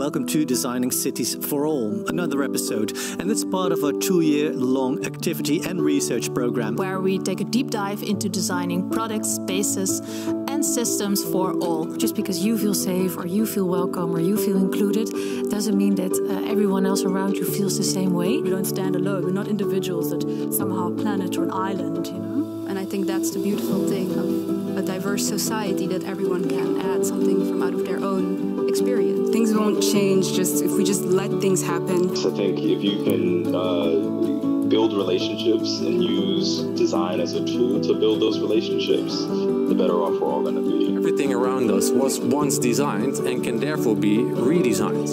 Welcome to Designing Cities for All, another episode, and it's part of our 2-year-long activity and research program, where we take a deep dive into designing products, spaces, and systems for all. Just because you feel safe, or you feel welcome, or you feel included, doesn't mean that everyone else around you feels the same way. We don't stand alone. We're not individuals that somehow a planet or an island, you know? And I think that's the beautiful thing of a diverse society, that everyone can add something from out of their own experience. Things won't change just if we just let things happen. I think if you can build relationships and use design as a tool to build those relationships, the better off we're all going to be. Everything around us was once designed and can therefore be redesigned.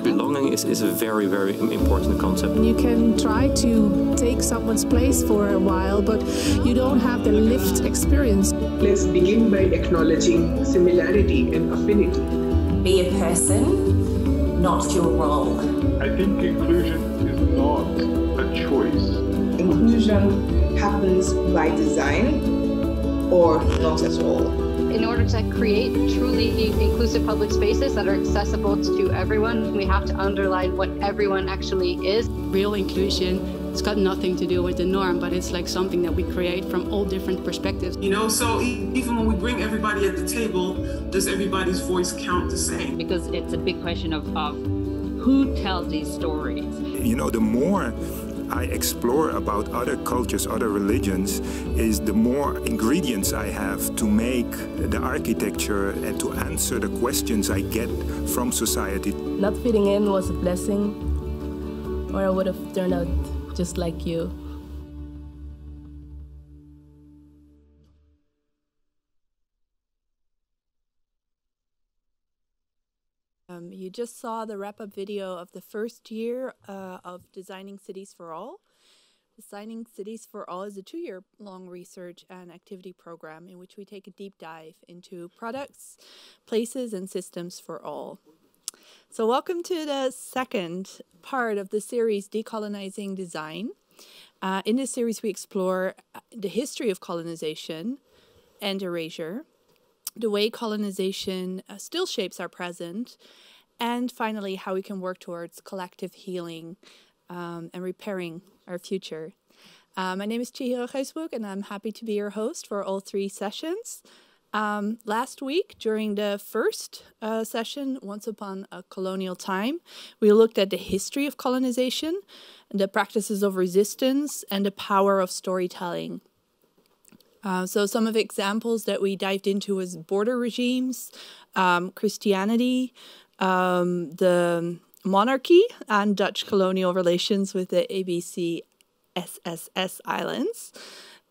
Belonging is a very, very important concept. You can try to take someone's place for a while, but you don't have the lived experience. Let's begin by acknowledging similarity and affinity. Be a person, not your role. I think inclusion is not a choice. Inclusion happens by design or not at all. In order to create truly inclusive public spaces that are accessible to everyone, we have to underline what everyone actually is. Real inclusion, it's got nothing to do with the norm, but it's like something that we create from all different perspectives. You know, so even when we bring everybody at the table, does everybody's voice count the same? Because it's a big question of who tells these stories. You know, the more I explore about other cultures, other religions, is the more ingredients I have to make the architecture and to answer the questions I get from society. Not fitting in was a blessing, or I would have turned out just like you. You just saw the wrap-up video of the first year of Designing Cities for All. Designing Cities for All is a 2-year-long research and activity program in which we take a deep dive into products, places, and systems for all. So welcome to the second part of the series, Decolonizing Design. In this series, we explore the history of colonization and erasure, the way colonization still shapes our present, and finally, how we can work towards collective healing and repairing our future. My name is Chihiro Geisbroek, and I'm happy to be your host for all 3 sessions. Last week, during the first session, Once Upon a Colonial Time, we looked at the history of colonization, the practices of resistance, and the power of storytelling. So some of the examples that we dived into was border regimes, Christianity, the monarchy, and Dutch colonial relations with the ABC SSS Islands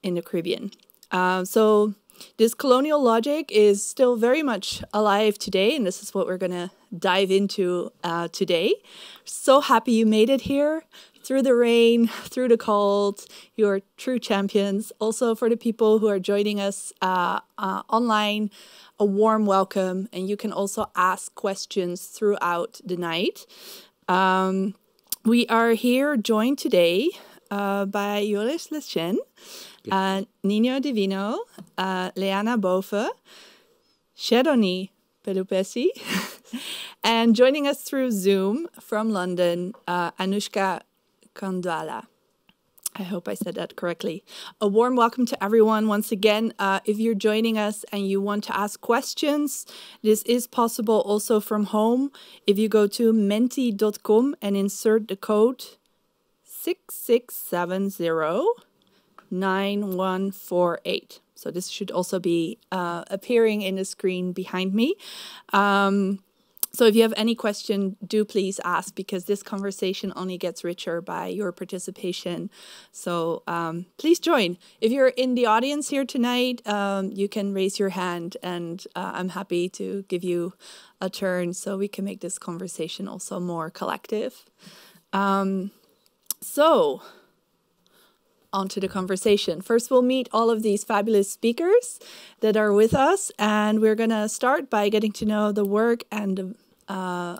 in the Caribbean. So this colonial logic is still very much alive today, and this is what we're going to dive into today. So happy you made it here. Through the rain, through the cold, you're true champions. Also for the people who are joining us online, a warm welcome. And you can also ask questions throughout the night. We are here joined today by Joris Lechêne, NIñO DIVINO, Leana Boven, Cheroney Pelupessy, and joining us through Zoom from London, Anoushka Khandwala. I hope I said that correctly. A warm welcome to everyone. Once again, if you're joining us and you want to ask questions, this is possible also from home. If you go to menti.com and insert the code 66709148. So this should also be appearing in the screen behind me. So if you have any question, do please ask, because this conversation only gets richer by your participation. So please join. If you're in the audience here tonight, you can raise your hand, and I'm happy to give you a turn so we can make this conversation also more collective. So on to the conversation. First, we'll meet all of these fabulous speakers that are with us, and we're going to start by getting to know the work and the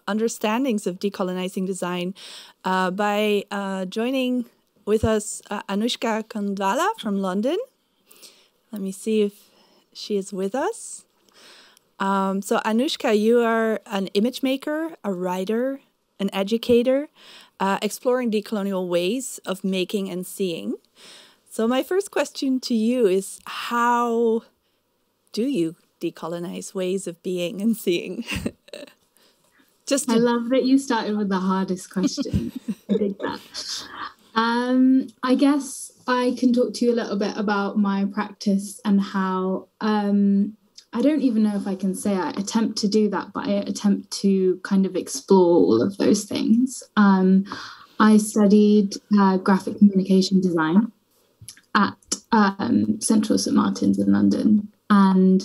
understandings of decolonizing design by joining with us Anushka Candala from London. Let me see if she is with us. So Anushka, you are an image maker, a writer, an educator, exploring decolonial ways of making and seeing. So my first question to you is, how do you decolonize ways of being and seeing? I love that you started with the hardest question. I dig that. I guess I can talk to you a little bit about my practice and how, I don't even know if I can say I attempt to do that, but I attempt to kind of explore all of those things. I studied graphic communication design at Central St Martin's in London. And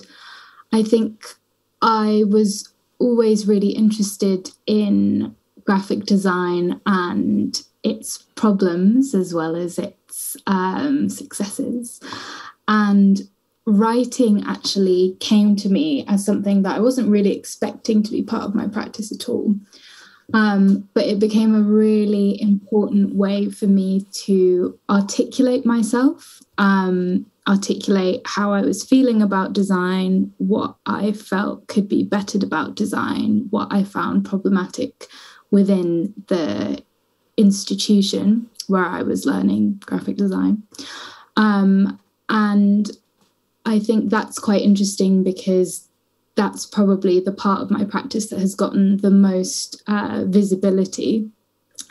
I think I was always really interested in graphic design and its problems as well as its successes. And writing actually came to me as something that I wasn't really expecting to be part of my practice at all. But it became a really important way for me to articulate myself, articulate how I was feeling about design, what I felt could be bettered about design, what I found problematic within the institution where I was learning graphic design. And I think that's quite interesting because that's probably the part of my practice that has gotten the most visibility.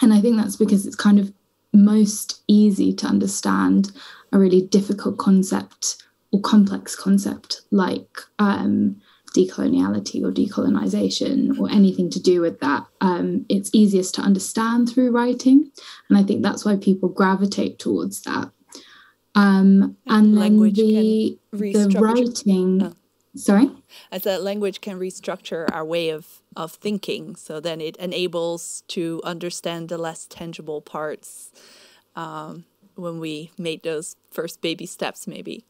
And I think that's because it's kind of most easy to understand a really difficult concept or complex concept like decoloniality or decolonization or anything to do with that. It's easiest to understand through writing. And I think that's why people gravitate towards that. And language then the writing... Sorry? As that language can restructure our way of thinking, so then it enables to understand the less tangible parts when we made those first baby steps, maybe.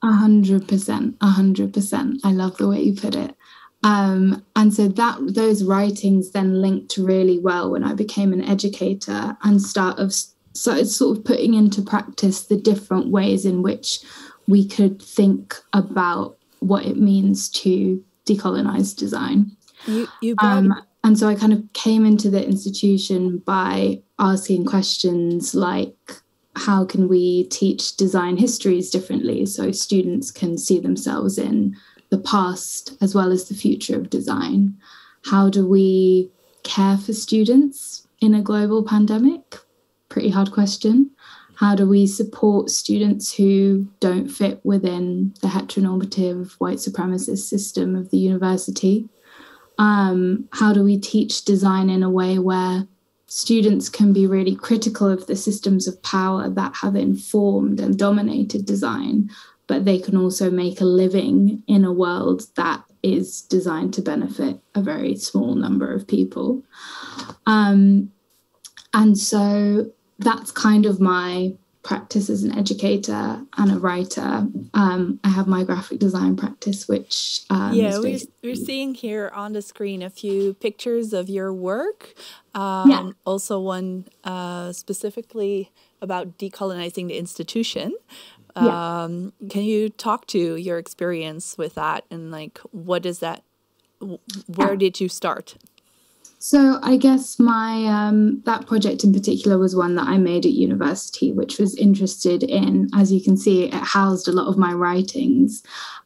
100%, 100%. I love the way you put it. And so those writings then linked really well when I became an educator and started sort of putting into practice the different ways in which we could think about what it means to decolonize design. And so I kind of came into the institution by asking questions like, how can we teach design histories differently so students can see themselves in the past as well as the future of design? How do we care for students in a global pandemic? Pretty hard question. How do we support students who don't fit within the heteronormative white supremacist system of the university? How do we teach design in a way where students can be really critical of the systems of power that have informed and dominated design, but they can also make a living in a world that is designed to benefit a very small number of people? And so that's kind of my practice as an educator and a writer. I have my graphic design practice, which we're seeing here on the screen a few pictures of your work. Also one specifically about decolonizing the institution. Can you talk to your experience with that and like what is that? Where did you start? So I guess my that project in particular was one that I made at university, which was interested in, as you can see, it housed a lot of my writings,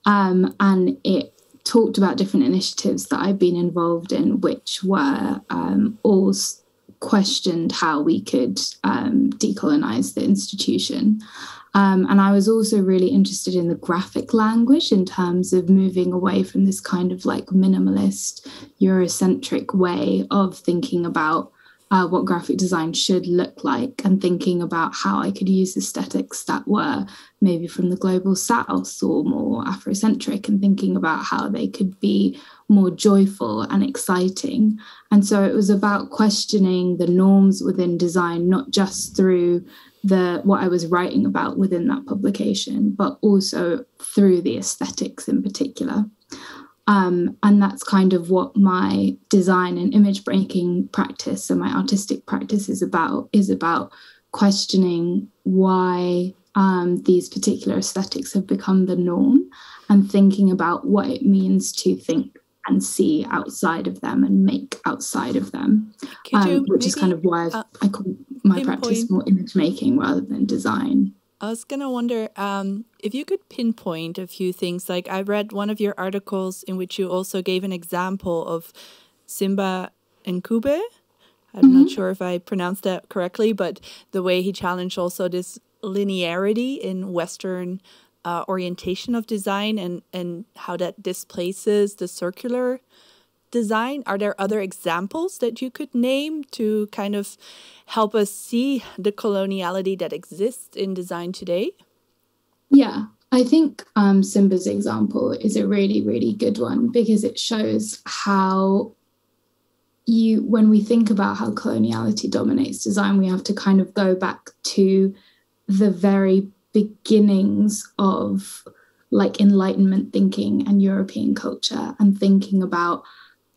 and it talked about different initiatives that I've been involved in, which were all questioned how we could decolonize the institution. And I was also really interested in the graphic language in terms of moving away from this kind of like minimalist, Eurocentric way of thinking about what graphic design should look like and thinking about how I could use aesthetics that were maybe from the global south or more Afrocentric and thinking about how they could be more joyful and exciting. And so it was about questioning the norms within design, not just through what I was writing about within that publication, but also through the aesthetics in particular. And that's kind of what my design and image making practice and my artistic practice is about questioning why these particular aesthetics have become the norm and thinking about what it means to think and see outside of them and make outside of them, which is kind of why I call my practice more image making rather than design. I was going to wonder if you could pinpoint a few things. Like, I read one of your articles in which you also gave an example of Simba Nkube. I'm not sure if I pronounced that correctly, but the way he challenged also this linearity in Western orientation of design and how that displaces the circular design. Are there other examples that you could name to kind of help us see the coloniality that exists in design today? Yeah, I think Simba's example is a really, really good one, because it shows how when we think about how coloniality dominates design, we have to kind of go back to the very beginnings of like Enlightenment thinking and European culture, and thinking about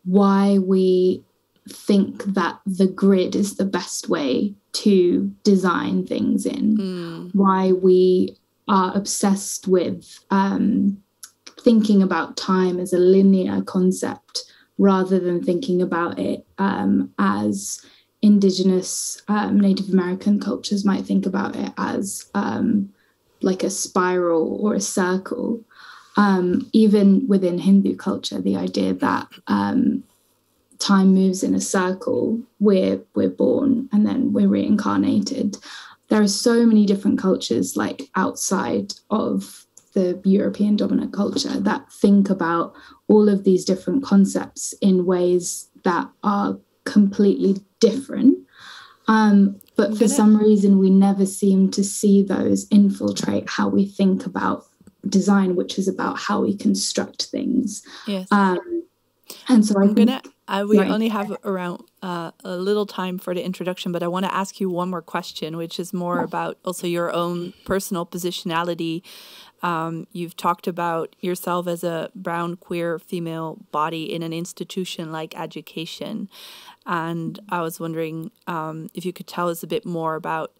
why we think that the grid is the best way to design things in, why we are obsessed with thinking about time as a linear concept rather than thinking about it as Indigenous Native American cultures might think about it as like a spiral or a circle. Even within Hindu culture, the idea that time moves in a circle, we're born and then we're reincarnated. There are so many different cultures like outside of the European dominant culture that think about all of these different concepts in ways that are completely different. But for some reason, we never seem to see those infiltrate how we think about design, which is about how we construct things. Yes. And so we only have around a little time for the introduction, but I want to ask you one more question, which is more about also your own personal positionality. You've talked about yourself as a brown, queer, female body in an institution like education. And I was wondering if you could tell us a bit more about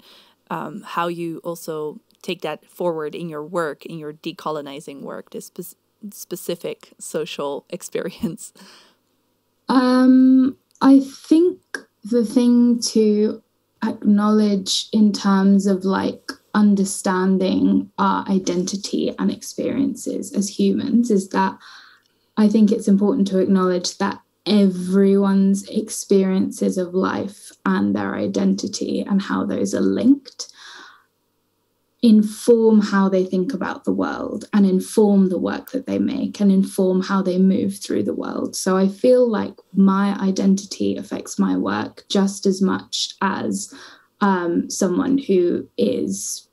how you also take that forward in your work, in your decolonizing work, this specific social experience. I think the thing to acknowledge in terms of like understanding our identity and experiences as humans is that I think it's important to acknowledge that everyone's experiences of life and their identity and how those are linked inform how they think about the world and inform the work that they make and inform how they move through the world. So I feel like my identity affects my work just as much as someone who is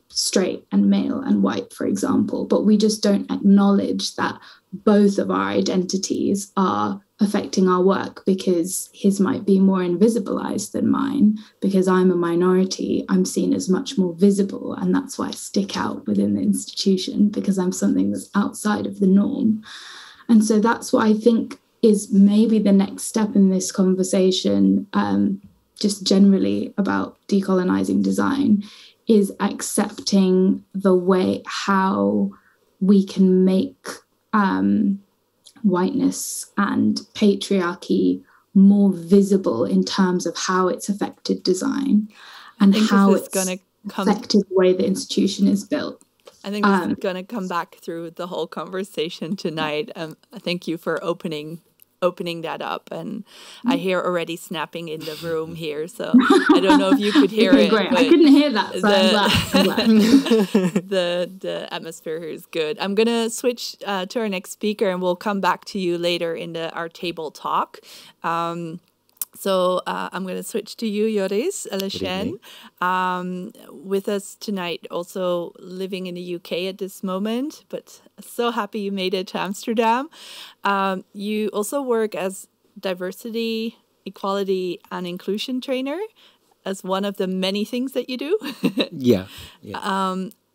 straight and male and white, for example. But we just don't acknowledge that both of our identities are affecting our work, because his might be more invisibilized than mine. Because I'm a minority, I'm seen as much more visible, and that's why I stick out within the institution, because I'm something that's outside of the norm. And so that's what I think is maybe the next step in this conversation, just generally about decolonizing design, is accepting the way how we can make whiteness and patriarchy more visible in terms of how it's affected design and how it's affected the way the institution is built. I think this is going to come back through the whole conversation tonight. Thank you for opening that up, and I hear already snapping in the room here, so I don't know if you could hear it. Great. I couldn't hear that, so I'm glad. The atmosphere here is good. I'm gonna switch to our next speaker, and we'll come back to you later in our table talk. So I'm going to switch to you, Joris Lechêne, with us tonight, also living in the UK at this moment, but so happy you made it to Amsterdam. You also work as diversity, equality, and inclusion trainer as one of the many things that you do. Yeah.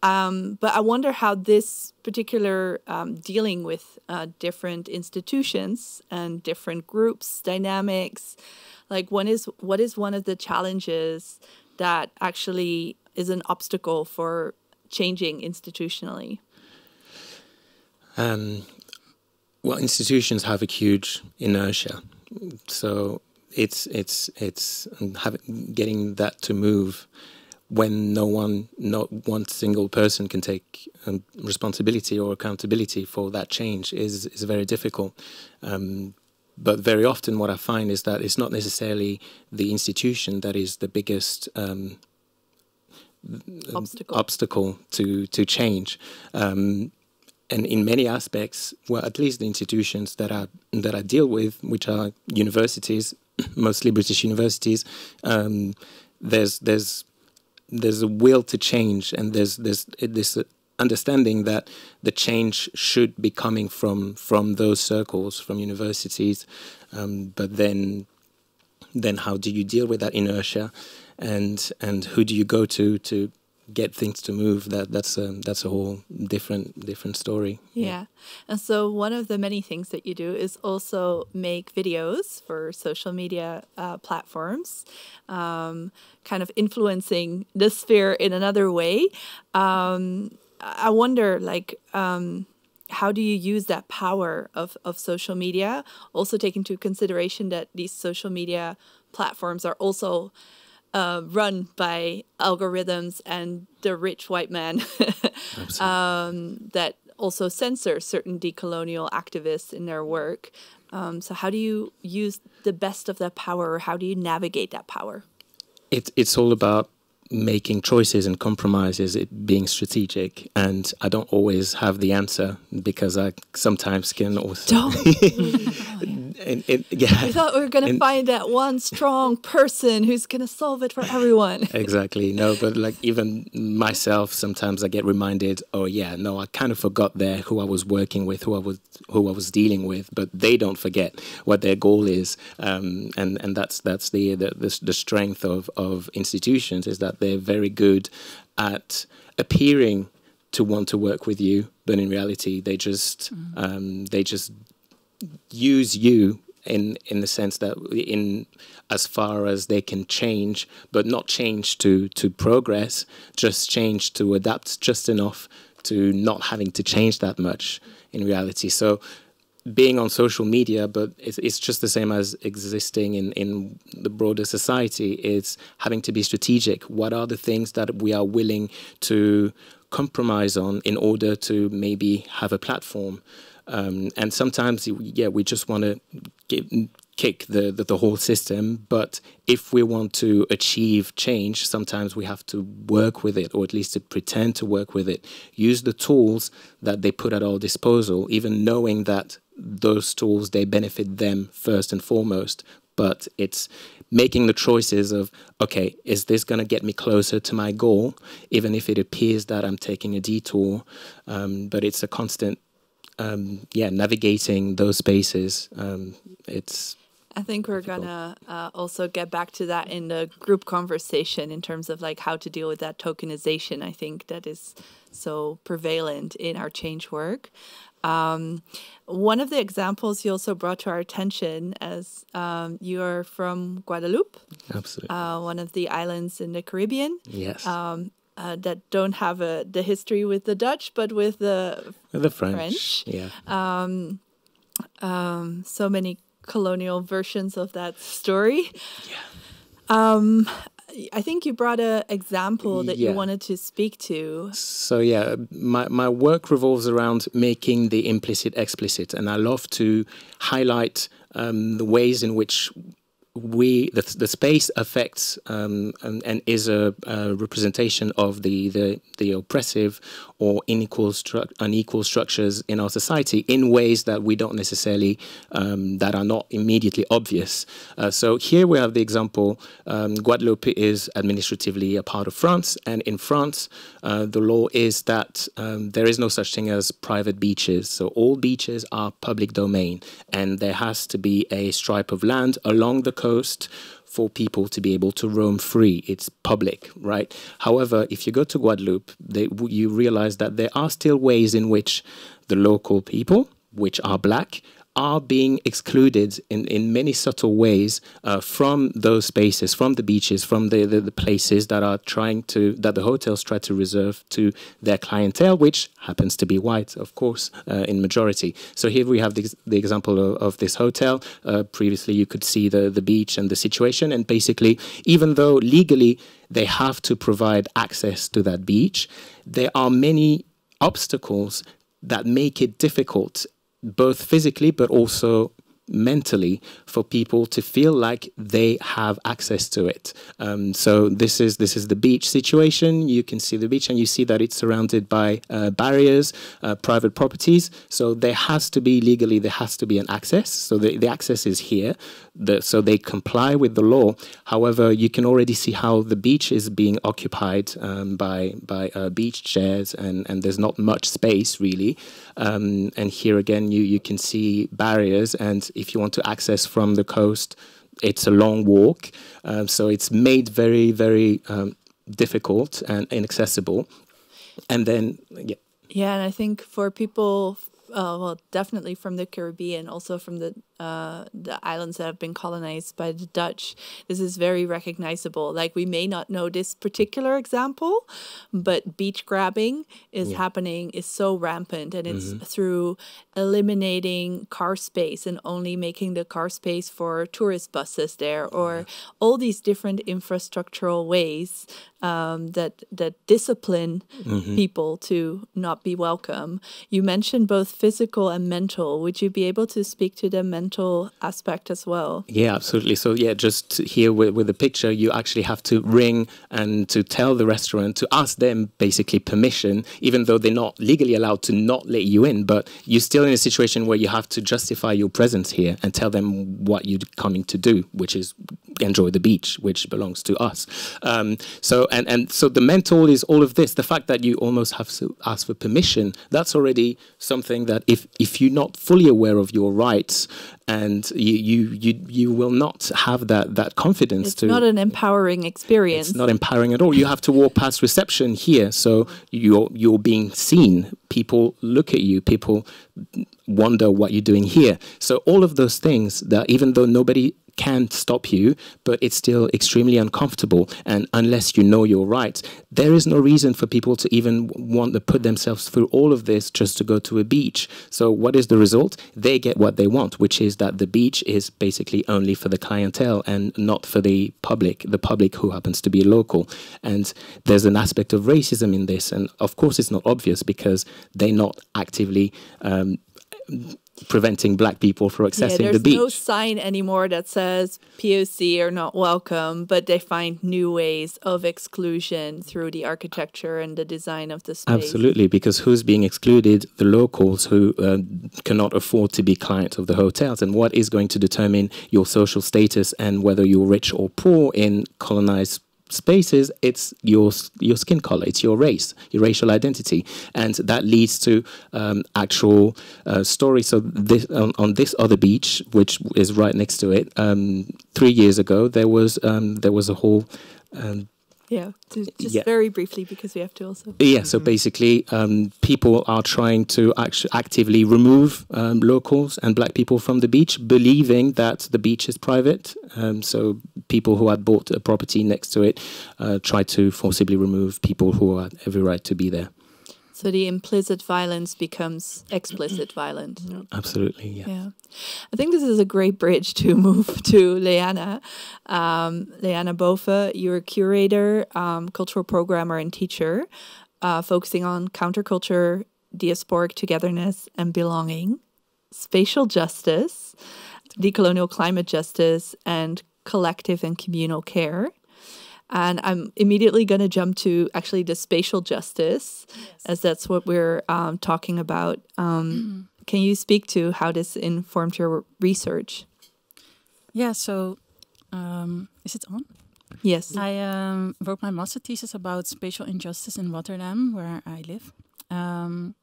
But I wonder how this particular dealing with different institutions and different groups, dynamics, like what is one of the challenges that actually is an obstacle for changing institutionally? Well, institutions have a huge inertia, so it's getting that to move when not one single person can take responsibility or accountability for that change is very difficult. But very often what I find is that it's not necessarily the institution that is the biggest obstacle to change. And in many aspects, well, at least the institutions that I deal with, which are universities, mostly British universities, there's a will to change, and there's this understanding that the change should be coming from those circles, from universities. But then how do you deal with that inertia, and who do you go to get things to move? That's a whole different story. Yeah. And so one of the many things that you do is also make videos for social media platforms, kind of influencing the sphere in another way. I wonder, like, how do you use that power of social media? Also take into consideration that these social media platforms are also run by algorithms and the rich white man that also censor certain decolonial activists in their work. So how do you use the best of that power, or how do you navigate that power? It's all about making choices and compromises, it being strategic, and I don't always have the answer, because I sometimes can also... We thought we were going to find that one strong person who's going to solve it for everyone. Exactly. No, but like even myself, sometimes I get reminded, oh yeah, no, I kind of forgot there who I was working with, who I was dealing with, but they don't forget what their goal is. And that's the strength of institutions, is that they're very good at appearing to want to work with you, but in reality they just use you in the sense that in as far as they can change, but not change to progress, just change to adapt just enough to not having to change that much in reality. So being on social media, but it's just the same as existing in the broader society. It's having to be strategic. What are the things that we are willing to compromise on in order to maybe have a platform? And sometimes, yeah, we just want to kick the whole system. But if we want to achieve change, sometimes we have to work with it, or at least to pretend to work with it. Use the tools that they put at our disposal, even knowing that those tools, they benefit them first and foremost. But it's making the choices of, okay, is this going to get me closer to my goal, even if it appears that I'm taking a detour? But it's a constant navigating those spaces. I think we're gonna also get back to that in the group conversation in terms of like how to deal with that tokenization. I think that is so prevalent in our change work. One of the examples you also brought to our attention, as you are from Guadeloupe, absolutely, one of the islands in the Caribbean. Yes. That don't have the history with the Dutch, but with the French. Yeah. So many colonial versions of that story. Yeah. I think you brought an example that you wanted to speak to. So yeah, my work revolves around making the implicit explicit, and I love to highlight the ways in which the space affects and is a representation of the oppressive or unequal structures in our society in ways that we don't necessarily that are not immediately obvious. So here we have the example. Guadeloupe is administratively a part of France, and in France the law is that there is no such thing as private beaches. So all beaches are public domain, and there has to be a stripe of land along the coast for people to be able to roam free. It's public, right? However, if you go to Guadeloupe, you realize that there are still ways in which the local people, which are black, are being excluded in many subtle ways from those spaces, from the beaches, from the places that the hotels try to reserve to their clientele, which happens to be white, of course, in majority. So here we have the example of this hotel. Previously, you could see the beach and the situation, and basically, even though legally they have to provide access to that beach, there are many obstacles that make it difficult, both physically but also mentally, for people to feel like they have access to it. So this is the beach situation. You can see the beach, and you see that it's surrounded by barriers, private properties. So there has to be legally, there has to be an access. So the access is here. So they comply with the law. However, you can already see how the beach is being occupied by beach chairs, and there's not much space really. And here again, you can see barriers, and if you want to access from the coast, it's a long walk. So it's made very, very difficult and inaccessible. And then, yeah. Yeah, and I think for people, well, definitely from the Caribbean, also from the islands that have been colonized by the Dutch, this is very recognizable. Like, we may not know this particular example, but beach grabbing is happening, is so rampant, and it's through eliminating car space and only making the car space for tourist buses there, or all these different infrastructural ways that discipline people to not be welcome. You mentioned both physical and mental. Would you be able to speak to the mental aspect as well? Yeah, absolutely. So yeah, just here with the picture, you actually have to ring and to tell the restaurant, to ask them basically permission, even though they're not legally allowed to not let you in, but you're still in a situation where you have to justify your presence here and tell them what you're coming to do, which is enjoy the beach, which belongs to us. So the mental is all of this. The fact that you almost have to ask for permission, that's already something that if you're not fully aware of your rights, and you will not have that confidence. It's not an empowering experience. It's not empowering at all. You have to walk past reception here, so you're being seen. People look at you. People wonder what you're doing here. So all of those things that, even though nobody can stop you, but it's still extremely uncomfortable. And unless you know your rights, there is no reason for people to even want to put themselves through all of this just to go to a beach. So what is the result? They get what they want, which is that the beach is basically only for the clientele and not for the public who happens to be local. And there's an aspect of racism in this. And of course, it's not obvious because they're not actively preventing black people from accessing the beach. There's no sign anymore that says POC are not welcome, but they find new ways of exclusion through the architecture and the design of the space. Absolutely, because who's being excluded? The locals who cannot afford to be clients of the hotels. And what is going to determine your social status and whether you're rich or poor in colonized spaces? It's your skin color, it's your race, your racial identity, and that leads to actual stories. So this on this other beach, which is right next to it, 3 years ago there was a whole very briefly, because we have to also... So basically, people are trying to actively remove locals and black people from the beach, believing that the beach is private. So people who had bought a property next to it try to forcibly remove people who had every right to be there. So the implicit violence becomes explicit violence. Absolutely, yeah. I think this is a great bridge to move to Leana. Leana Boven, you're a curator, cultural programmer and teacher, focusing on counterculture, diasporic togetherness and belonging, spatial justice, decolonial climate justice, and collective and communal care. And I'm immediately going to jump to actually the spatial justice, as that's what we're talking about. Can you speak to how this informed your research? Yeah, so is it on? Yes. I wrote my master thesis about spatial injustice in Rotterdam, where I live. Can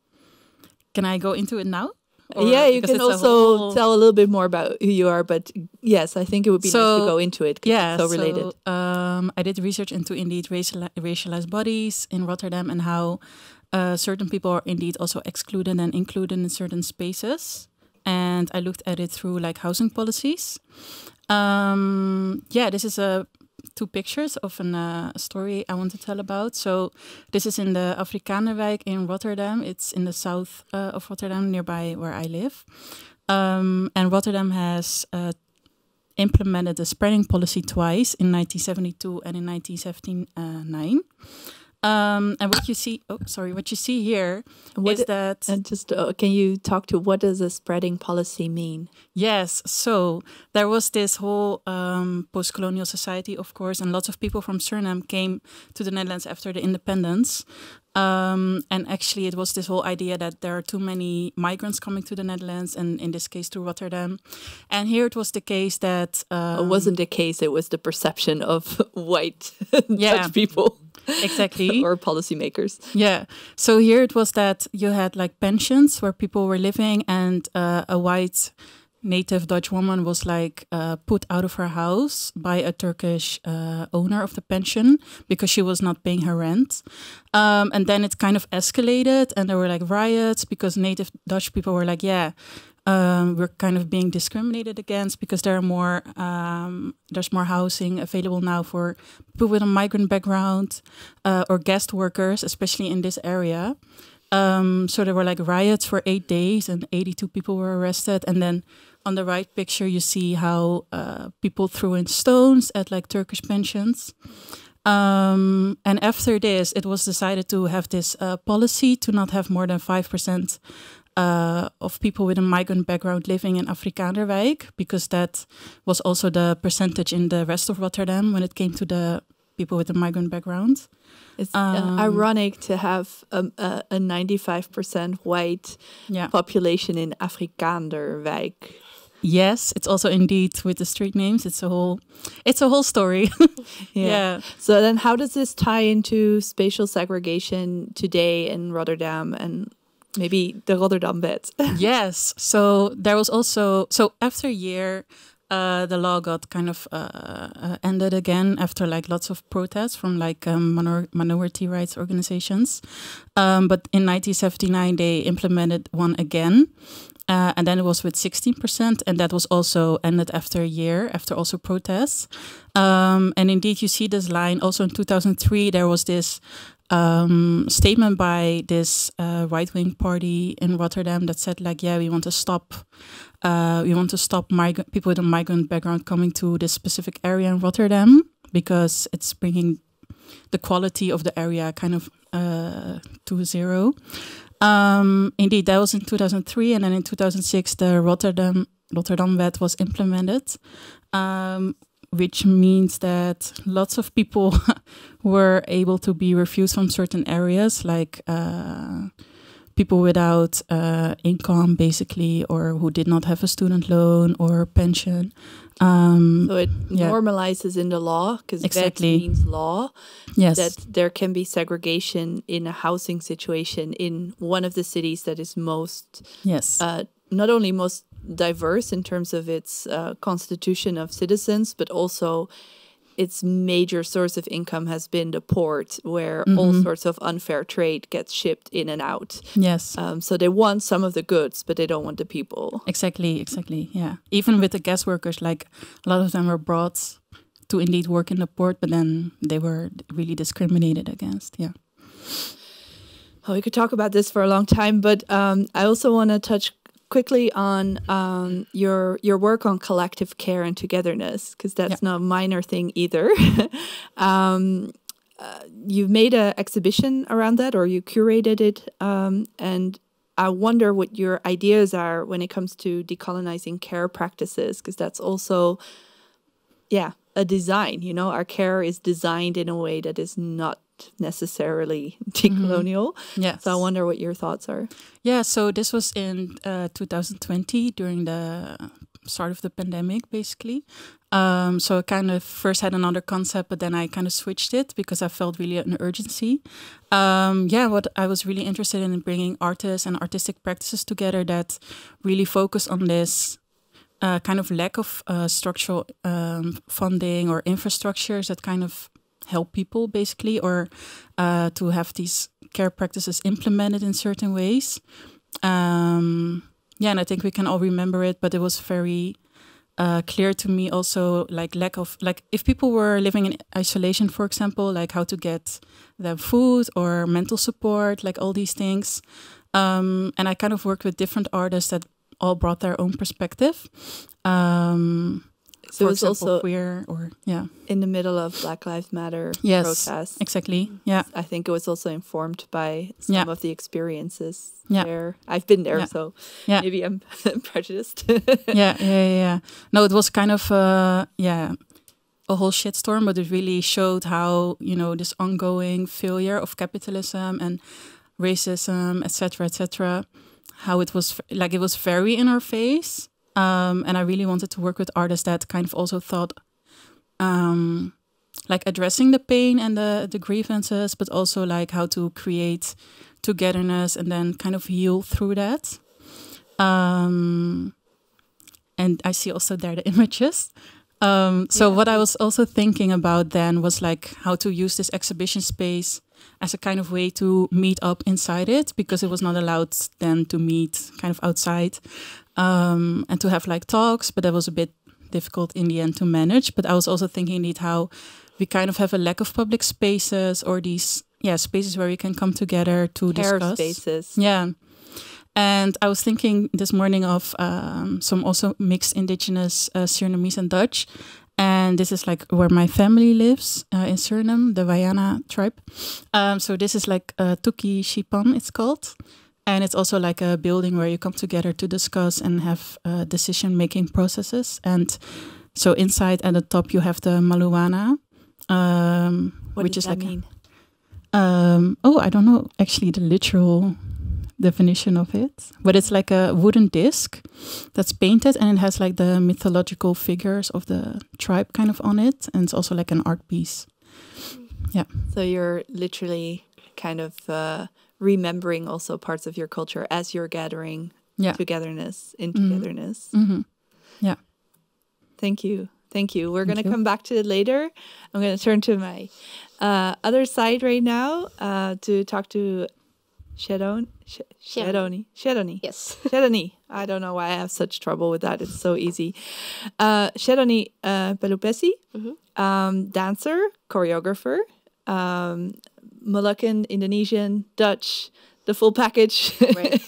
I go into it now? Yeah, you can also tell a little bit more about who you are, but yes, I think it would be nice to go into it. Yeah, it's so related. I did research into indeed racialized bodies in Rotterdam and how certain people are indeed also excluded and included in certain spaces. and I looked at it through like housing policies. This is two pictures of a story I want to tell about. So this is in the Afrikanerwijk in Rotterdam. It's in the south of Rotterdam, nearby where I live. And Rotterdam has implemented the spreading policy twice, in 1972 and in 1979. And what you see here is that... And just can you talk to what does a spreading policy mean? Yes, so there was this whole post-colonial society, of course, and lots of people from Suriname came to the Netherlands after the independence. And actually it was this whole idea that there are too many migrants coming to the Netherlands, and in this case to Rotterdam. And here it was the case that... it wasn't the case, it was the perception of white Dutch people. Exactly. Or policymakers. Yeah. So here it was that you had like pensions where people were living, and a white native Dutch woman was like put out of her house by a Turkish owner of the pension because she was not paying her rent. And then it kind of escalated, and there were like riots because native Dutch people were like, we're kind of being discriminated against because there are more there's more housing available now for people with a migrant background or guest workers, especially in this area. So there were like riots for 8 days, and 82 people were arrested. And then on the right picture, you see how people threw in stones at like Turkish pensions. And after this, it was decided to have this policy to not have more than 5% of people with a migrant background living in Afrikanerwijk, because that was also the percentage in the rest of Rotterdam when it came to the people with a migrant background. It's ironic to have a 95% white population in Afrikanerwijk. Yes, it's also indeed with the street names. It's a whole story. Yeah. So then how does this tie into spatial segregation today in Rotterdam and maybe the Rotterdam Wet? Yes. So there was also, after a year, the law got kind of ended again after like lots of protests from like minority rights organizations. But in 1979, they implemented one again. And then it was with 16%, and that was also ended after a year, after also protests. And indeed, you see this line. Also in 2003, there was this statement by this right-wing party in Rotterdam that said, like, we want to stop people with a migrant background coming to this specific area in Rotterdam because it's bringing the quality of the area kind of to zero. Indeed, that was in 2003, and then in 2006, the Rotterdam Wet was implemented, which means that lots of people were able to be refused from certain areas, like people without income, basically, or who did not have a student loan or pension. So it normalizes in the law, because that means law, that there can be segregation in a housing situation in one of the cities that is most, not only most diverse in terms of its constitution of citizens, but also its major source of income has been the port, where all sorts of unfair trade gets shipped in and out. Yes. So they want some of the goods, but they don't want the people. Exactly, yeah. Even with the guest workers, like a lot of them were brought to indeed work in the port, but then they were really discriminated against, Oh, we could talk about this for a long time, but I also want to touch quickly on your work on collective care and togetherness, because that's not a minor thing either. You've made an exhibition around that, or you curated it, and I wonder what your ideas are when it comes to decolonizing care practices, because that's also, a design. You know, our care is designed in a way that is not necessarily decolonial. Yes. So I wonder what your thoughts are. Yeah, so this was in 2020 during the start of the pandemic, basically. So I kind of first had another concept, but then I kind of switched it because I felt really an urgency. What I was really interested in bringing artists and artistic practices together that really focus on this kind of lack of structural funding or infrastructures that kind of help people, basically, or to have these care practices implemented in certain ways. and I think we can all remember it, but it was very clear to me also, like lack of, like if people were living in isolation, for example, like how to get them food or mental support, like all these things. And I kind of worked with different artists that all brought their own perspective. So for it's example, also queer or in the middle of Black Lives Matter protests. Exactly. Yeah, I think it was also informed by some of the experiences there. I've been there, so maybe I'm prejudiced. yeah. No, it was kind of a whole shitstorm, but it really showed how, you know, this ongoing failure of capitalism and racism, etc., how it was like it was very in our face. And I really wanted to work with artists that kind of also thought like addressing the pain and the grievances, but also like how to create togetherness and then kind of heal through that. And I see also there the images. So what I was also thinking about then was like how to use this exhibition space as a kind of way to meet up inside it, because it was not allowed then to meet kind of outside and to have like talks, but that was a bit difficult in the end to manage. But I was also thinking indeed how we kind of have a lack of public spaces or these spaces where we can come together to discuss. Spaces. Yeah. And I was thinking this morning of some also mixed Indigenous Surinamese and Dutch. And this is like where my family lives in Suriname, the Wayana tribe. So this is like Tuki Shipan, it's called. And it's also like a building where you come together to discuss and have decision-making processes. And so inside at the top you have the Maluana, which is like mean? I don't know actually the literal definition of it, but it's like a wooden disc that's painted and it has like the mythological figures of the tribe kind of on it, and it's also like an art piece. Yeah. So you're literally kind of remembering also parts of your culture as you're gathering togetherness in togetherness. Mm-hmm. Yeah. Thank you. We're going to come back to it later. I'm going to turn to my other side right now to talk to Cheroney. Yes. Cheroney. I don't know why I have such trouble with that. It's so easy. Cheroney Pelupessy, dancer, choreographer, Moluccan, Indonesian, Dutch, the full package. Right.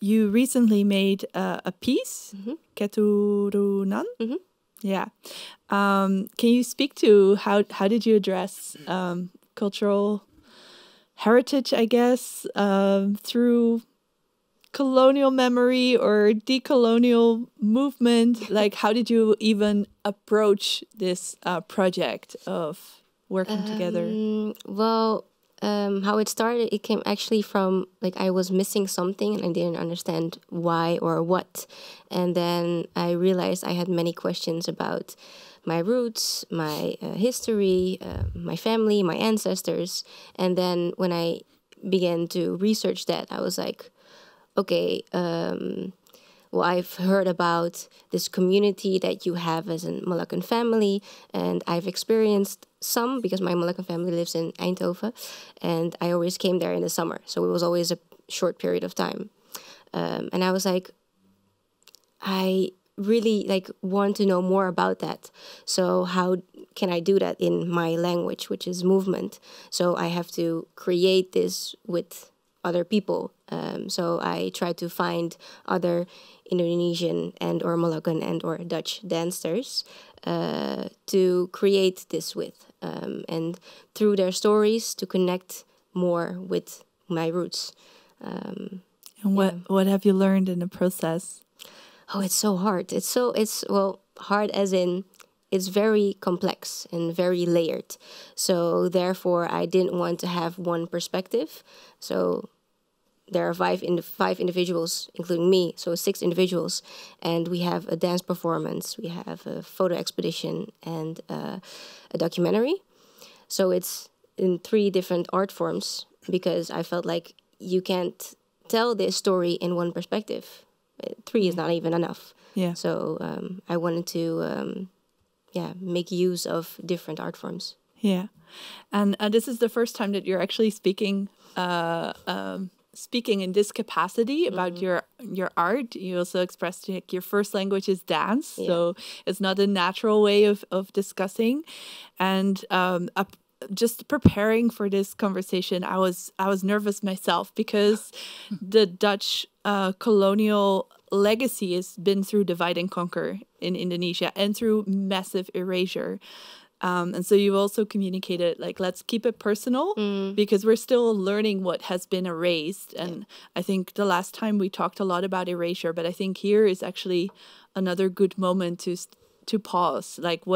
You recently made a piece, Keturunan. Yeah. Can you speak to how did you address cultural heritage, I guess, through colonial memory or decolonial movement? Like, how did you even approach this project of working together? Well, how it started, it came actually from, like, I was missing something and I didn't understand why or what. And then I realized I had many questions about my roots, my history, my family, my ancestors. And then when I began to research that, I was like, okay, well, I've heard about this community that you have as a Moluccan family, and I've experienced some because my Moluccan family lives in Eindhoven, and I always came there in the summer, so it was always a short period of time. And I was like, I really want to know more about that. So how can I do that in my language, which is movement? So I have to create this with other people. So I try to find other Indonesian and or Moluccan and or Dutch dancers to create this with, and through their stories to connect more with my roots. And what have you learned in the process? Oh, it's so hard. It's hard as in it's very complex and very layered. So therefore, I didn't want to have one perspective. So there are five individuals, including me, so 6 individuals, and we have a dance performance, we have a photo expedition, and a documentary. So it's in 3 different art forms because I felt like you can't tell this story in one perspective. 3 is not even enough. Yeah. So I wanted to, make use of different art forms. Yeah, and this is the first time that you're actually speaking speaking in this capacity about your art. You also expressed like, your first language is dance, so it's not a natural way of discussing. And just preparing for this conversation, I was nervous myself because the Dutch colonial legacy has been through divide and conquer in Indonesia and through massive erasure. And so you've also communicated, like, let's keep it personal because we're still learning what has been erased. And I think the last time we talked a lot about erasure, but I think here is actually another good moment to pause. Like,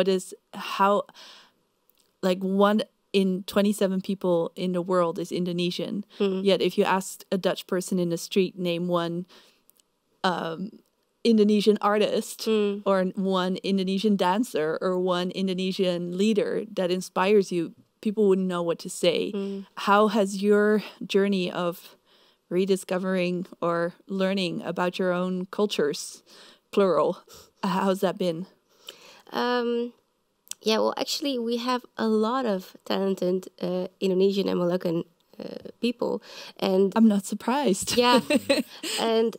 one in 27 people in the world is Indonesian. Yet if you asked a Dutch person in the street, name one Indonesian artist or one Indonesian dancer or one Indonesian leader that inspires you, people wouldn't know what to say. How has your journey of rediscovering or learning about your own cultures, plural, how's that been? Yeah, well, actually, we have a lot of talented Indonesian and Moluccan people. And I'm not surprised. Yeah. And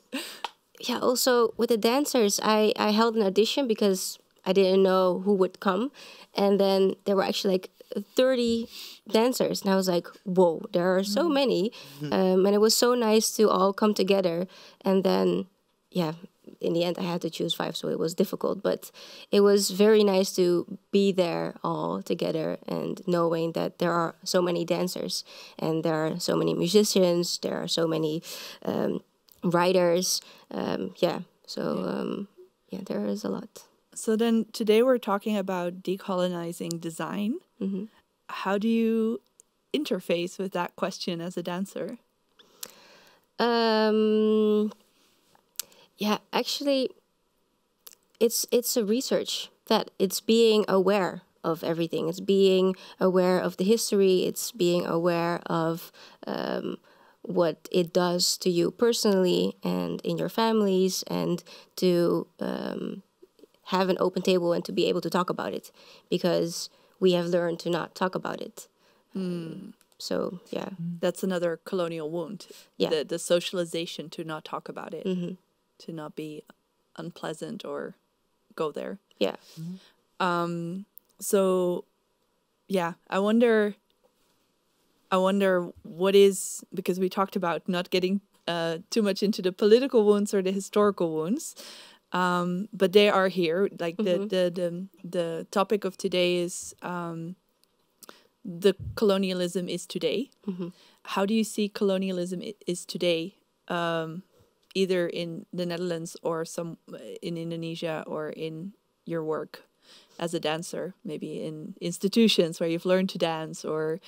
yeah, also with the dancers, I held an audition because I didn't know who would come. And then there were actually like 30 dancers. And I was like, whoa, there are so many. And it was so nice to all come together. And then, yeah, in the end, I had to choose 5, so it was difficult. But it was very nice to be there all together and knowing that there are so many dancers and there are so many musicians, there are so many writers. Yeah, there is a lot. So then today we're talking about decolonizing design. How do you interface with that question as a dancer? Yeah, actually, it's a research that it's being aware of everything. It's being aware of the history. It's being aware of what it does to you personally and in your families, and to have an open table and to be able to talk about it, because we have learned to not talk about it. So, yeah. That's another colonial wound. Yeah. The socialization to not talk about it, to not be unpleasant or go there. Yeah. So, yeah, I wonder what is, because we talked about not getting too much into the political wounds or the historical wounds, but they are here. Like the topic of today is the colonialism is today. How do you see colonialism is today, either in the Netherlands or in Indonesia, or in your work as a dancer, maybe in institutions where you've learned to dance, or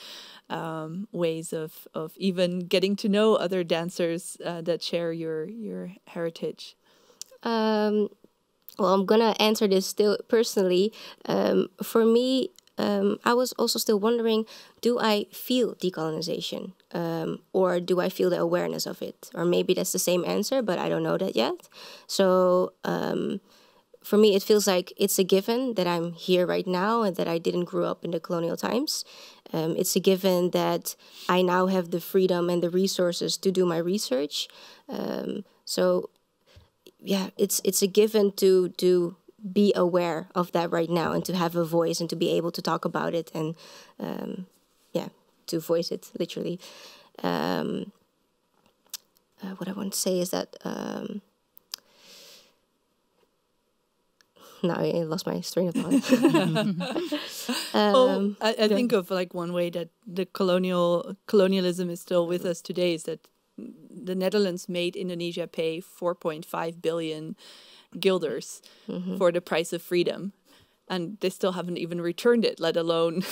ways of even getting to know other dancers that share your heritage? Well, I'm gonna answer this still personally. For me, I was also still wondering, do I feel decolonization, or do I feel the awareness of it? Or maybe that's the same answer, but I don't know that yet. So for me, it feels like it's a given that I'm here right now and that I didn't grow up in the colonial times. It's a given that I now have the freedom and the resources to do my research. So yeah, it's a given to be aware of that right now and to have a voice and to be able to talk about it and to voice it literally. What I want to say is that now I lost my train of thought. I think of like one way that the colonialism is still with us today is that the Netherlands made Indonesia pay 4.5 billion guilders for the price of freedom, and they still haven't even returned it, let alone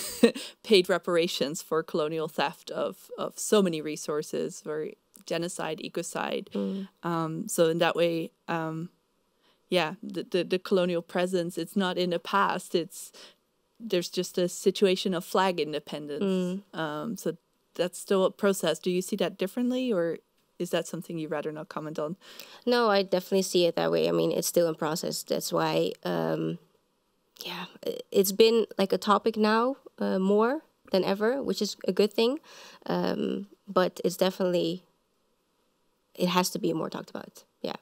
paid reparations for colonial theft of so many resources, for genocide, ecocide. So in that way, the colonial presence, it's not in the past, there's just a situation of flag independence. So that's still a process. Do you see that differently, or is that something you'd rather not comment on? No, I definitely see it that way. I mean, it's still in process. That's why, it's been like a topic now more than ever, which is a good thing. But it's definitely, it has to be more talked about. Yeah.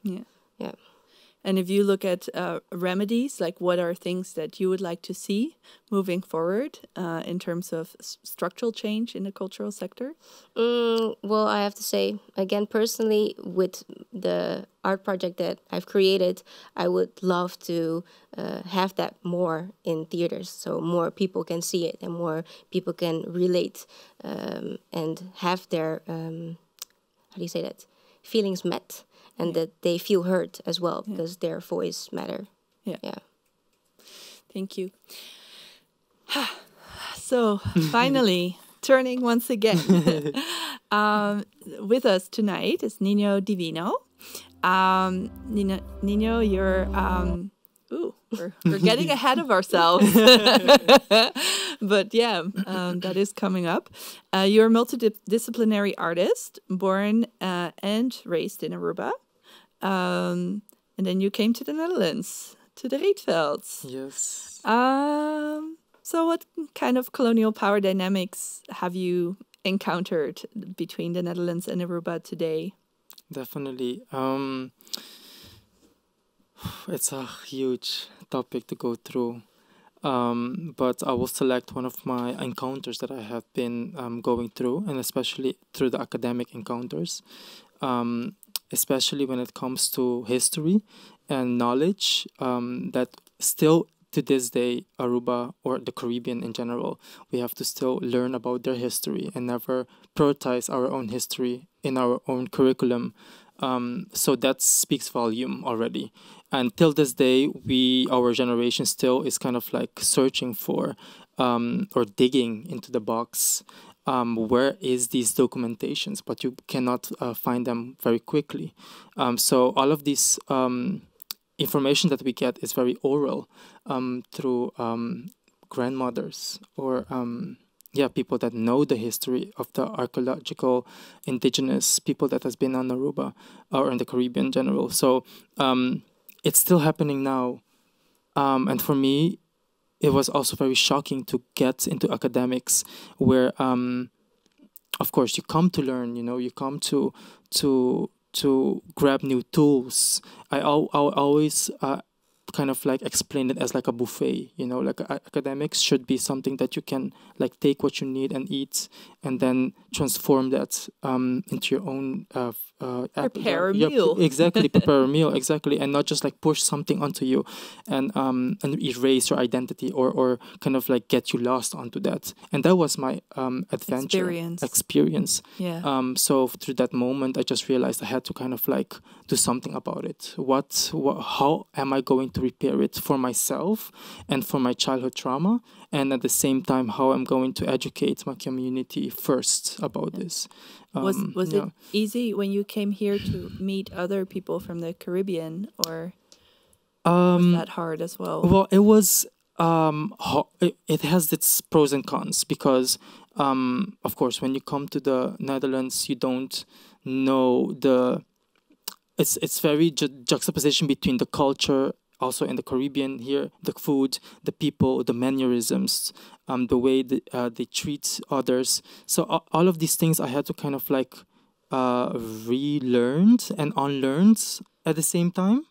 And if you look at remedies, like what are things that you would like to see moving forward in terms of structural change in the cultural sector? Well, I have to say, again, personally, with the art project that I've created, I would love to have that more in theaters, so more people can see it and more people can relate and have their, how do you say that, feelings met. And that they feel heard as well, because their voice matter. Yeah. Thank you. So finally, turning once again, with us tonight is NIÑO DIVINO. NIÑO, you're we're getting ahead of ourselves, but yeah, that is coming up. You're a multidisciplinary artist, born and raised in Aruba. And then you came to the Netherlands, to the Rietvelds. Yes. So what kind of colonial power dynamics have you encountered between the Netherlands and Aruba today? Definitely. It's a huge topic to go through. But I will select one of my encounters that I have been going through, and especially through the academic encounters. Especially when it comes to history and knowledge, that still to this day, Aruba or the Caribbean in general, we have to still learn about their history and never prioritize our own history in our own curriculum. So that speaks volume already. And till this day, our generation still is kind of like searching for or digging into the box. Where is these documentations, but you cannot find them very quickly. So all of this information that we get is very oral through grandmothers or people that know the history of the archaeological indigenous people that has been on Aruba or in the Caribbean in general. So it's still happening now. And for me, it was also very shocking to get into academics where, of course, you come to learn, you come to grab new tools. I always kind of like explain it as like a buffet, like academics should be something that you can like take what you need and eat and then transform that into your own prepare a meal. Exactly, prepare a meal, exactly, and not just like push something onto you and erase your identity or kind of like get you lost onto that. And that was my experience. Yeah. So through that moment, I just realized I had to kind of like do something about it. How am I going to repair it for myself and for my childhood trauma, and at the same time how I'm going to educate my community first about this. Was it easy when you came here to meet other people from the Caribbean, or was that hard as well? Well, it was it has its pros and cons because of course when you come to the Netherlands you don't know it's very juxtaposition between the culture also in the Caribbean here, the food, the people, the mannerisms, the way they treat others. So all of these things I had to kind of like relearned and unlearned at the same time.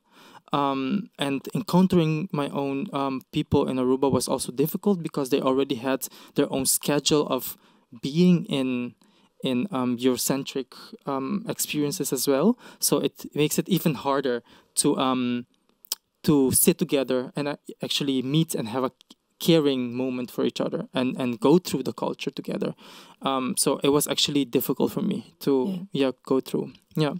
And encountering my own people in Aruba was also difficult because they already had their own schedule of being in Eurocentric experiences as well. So it makes it even harder to sit together and actually meet and have a caring moment for each other and go through the culture together. So it was actually difficult for me to go through. Yeah.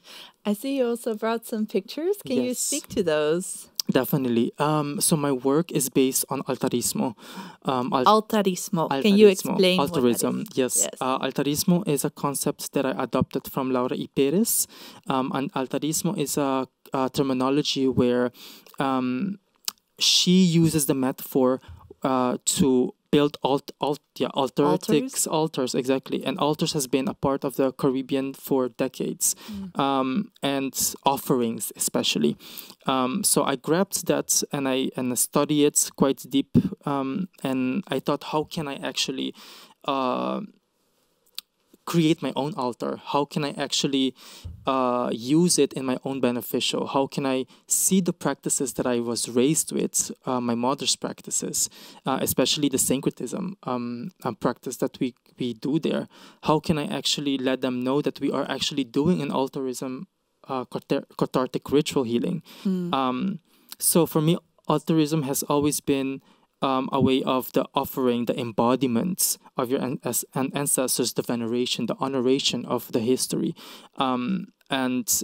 I see you also brought some pictures. Can you speak to those? Definitely. So my work is based on altarismo. Altarismo. Can you explain altarism? What that is? Yes. Altarismo is a concept that I adopted from Laura Y. Perez. And altarismo is a terminology where she uses the metaphor to build altars, exactly. And altars has been a part of the Caribbean for decades, and offerings especially. So I grabbed that and I study it quite deep, and I thought, how can I actually create my own altar? How can I actually use it in my own beneficial? How can I see the practices that I was raised with, my mother's practices, especially the syncretism practice that we do there? How can I actually let them know that we are actually doing an altarism, cathartic ritual healing? So for me, altarism has always been a way of the offering, the embodiments of your ancestors, the veneration, the honoration of the history, and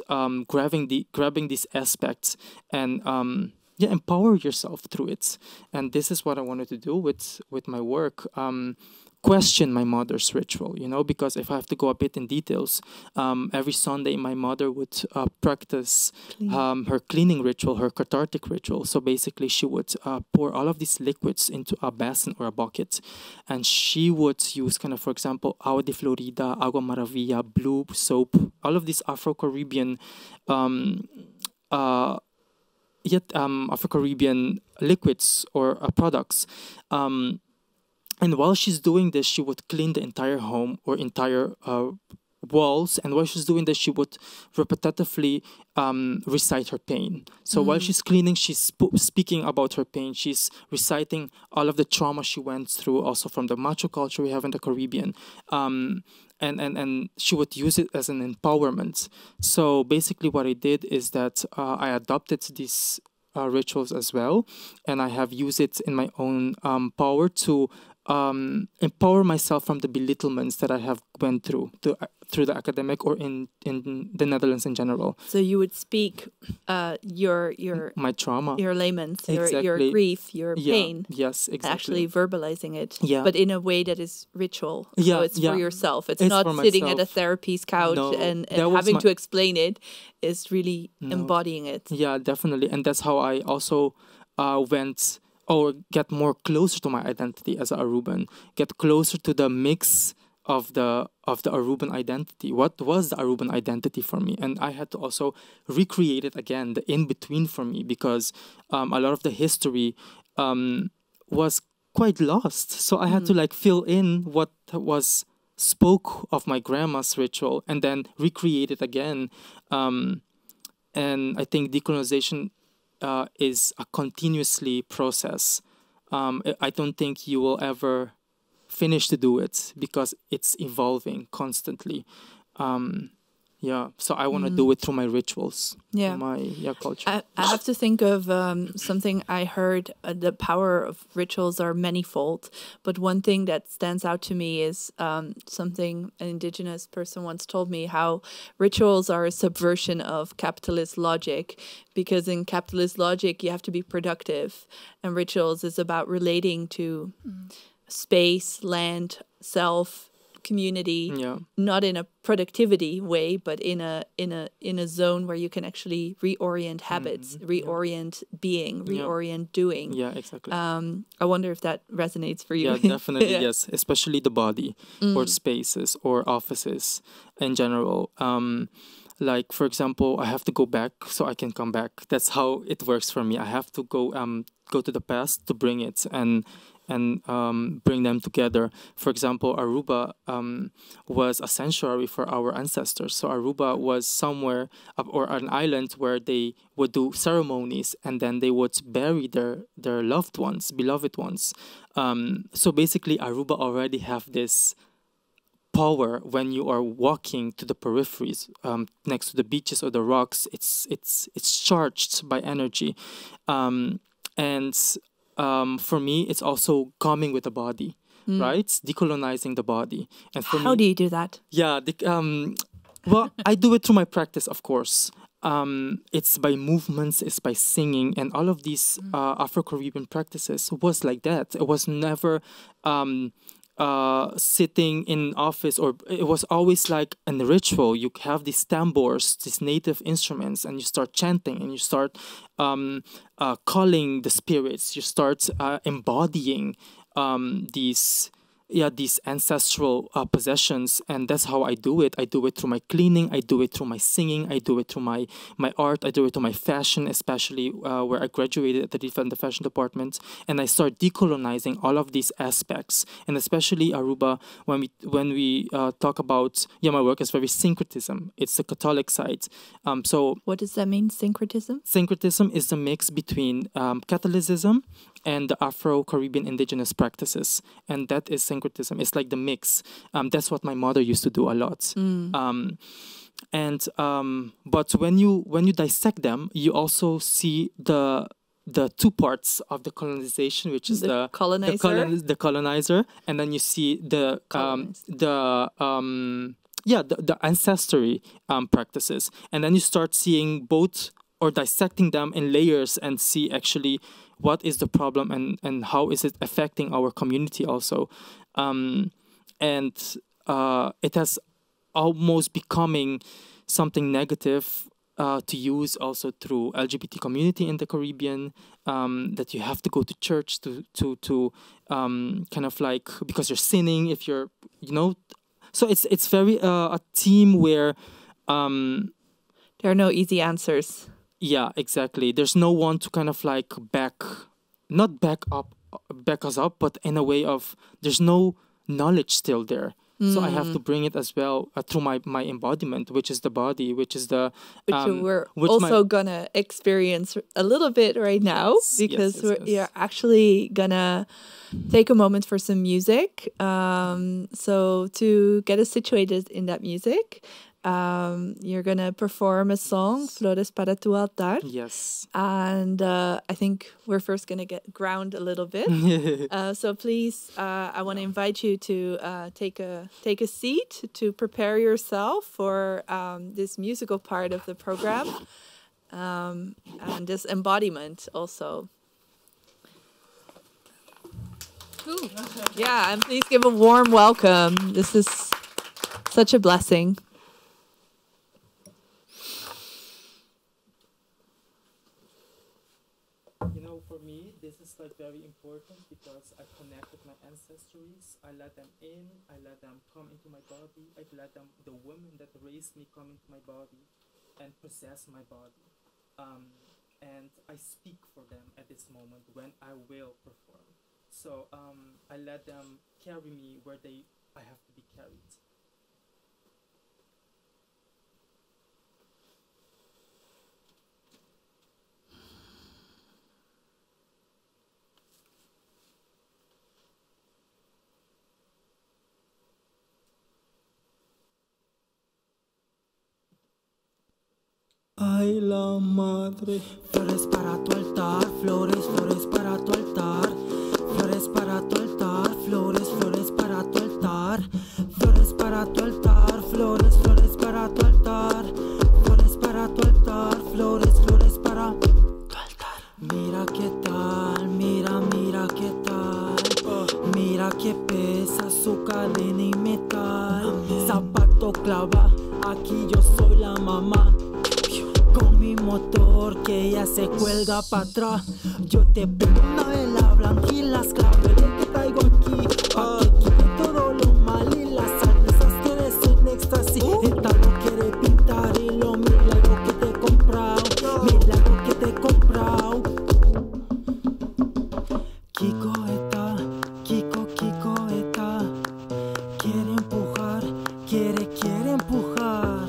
grabbing these aspects and empower yourself through it. And this is what I wanted to do with my work. Question my mother's ritual, because if I have to go a bit in details, every Sunday my mother would practice her cleaning ritual, her cathartic ritual. So basically she would pour all of these liquids into a basin or a bucket, and she would use kind of, for example, agua de Florida, agua maravilla, blue soap, all of these Afro-Caribbean Afro-Caribbean liquids or products. And while she's doing this, she would clean the entire home or entire walls. And while she's doing this, she would repetitively recite her pain. So while she's cleaning, she's speaking about her pain. She's reciting all of the trauma she went through, also from the macho culture we have in the Caribbean. And she would use it as an empowerment. So basically what I did is that I adopted these rituals as well. And I have used it in my own power to empower myself from the belittlements that I have went through the academic or in the Netherlands in general. So you would speak your my trauma, your laments, exactly. your grief, your pain. Yes, exactly. Actually verbalizing it, yeah. but in a way that is ritual. Yeah, so it's for yourself. It's not for sitting myself. at a therapist's couch and having to explain it. It's really embodying it. Yeah, definitely. And that's how I also went or get more closer to my identity as an Aruban, get closer to the mix of the Aruban identity. What was the Aruban identity for me? And I had to also recreate it again, the in-between for me, because a lot of the history was quite lost. So I had to fill in what was spoke of my grandma's ritual and then recreate it again. And I think decolonization is a continuously process. I don't think you will ever finish to do it because it's evolving constantly. So I want to do it through my rituals, through my culture. I have to think of something I heard. The power of rituals are manifold, but one thing that stands out to me is something an Indigenous person once told me, how rituals are a subversion of capitalist logic, because in capitalist logic you have to be productive, and rituals is about relating to space, land, self, community, not in a productivity way, but in a zone where you can actually reorient habits, reorient being, reorient doing. Yeah, exactly. I wonder if that resonates for you. Yeah, definitely, yes. Especially the body or spaces or offices in general. Like, for example, I have to go back so I can come back. That's how it works for me. I have to go to the past to bring it and bring them together. For example, Aruba was a sanctuary for our ancestors. So Aruba was somewhere or an island where they would do ceremonies and then they would bury their loved ones, beloved ones. So basically, Aruba already have this power when you are walking to the peripheries next to the beaches or the rocks. It's charged by energy, for me, it's also coming with the body, right? Decolonizing the body. And for How do you do that? Yeah, well, I do it through my practice, of course. It's by movements, it's by singing, and all of these Afro-Caribbean practices was like that. It was never sitting in office, or it was always like a ritual. You have these tambors, these native instruments, and you start chanting and you start calling the spirits. You start embodying these these ancestral possessions, and that's how I do it. I do it through my cleaning, I do it through my singing, I do it through my art, I do it through my fashion, especially where I graduated at the fashion department, and I start decolonizing all of these aspects. And especially Aruba, when we talk about, my work is very syncretism. It's the Catholic side. So what does that mean, syncretism? Syncretism is the mix between Catholicism and the Afro-Caribbean indigenous practices, and that is syncretism. It's like the mix. That's what my mother used to do a lot. But when you dissect them, you also see the two parts of the colonization, which is the colonizer, and then you see the ancestry practices, and then you start seeing both, or dissecting them in layers, and see actually what is the problem and how is it affecting our community also. It has almost becoming something negative to use also through LGBT community in the Caribbean, that you have to go to church to kind of like, because you're sinning if you're, so it's very a theme where there are no easy answers. Yeah, exactly. There's no one to kind of like back us up, but in a way of, there's no knowledge still there. So I have to bring it as well through my embodiment, which is the body, which is the... we're also gonna experience a little bit right now, because we're actually gonna take a moment for some music. So to get us situated in that music, you're gonna perform a song, Flores para tu altar. Yes. And I think we're first gonna get ground a little bit. So please, I want to invite you to take a seat to prepare yourself for this musical part of the program, and this embodiment also. Ooh. Yeah, and please give a warm welcome. This is such a blessing. For me, this is like very important, because I connect with my ancestries. I let them in, I let them come into my body, I let them, the women that raised me, come into my body and possess my body. And I speak for them at this moment when I will perform. So I let them carry me where I have to be carried. Ay, la madre. Flores para tu altar, flores, flores para tu altar. Flores para tu altar, flores, flores para tu altar. Flores para tu altar, flores, flores para tu altar. Flores para tu altar, flores, flores para tu altar. Mira qué tal, mira, mira qué tal. Mira que pesa su cadena y metal. Zapato clava, aquí yo soy la mamá. Con mi motor que ya se cuelga para atrás. Yo te pongo una vela blanca y las claveles que traigo aquí, pa' que quite todo lo mal y las cervezas que eres un éxtasis. Esta no quiere pintar y lo milagro que te he comprado, milagro que te he comprado. Kiko está, Kiko está. Quiere empujar, quiere empujar.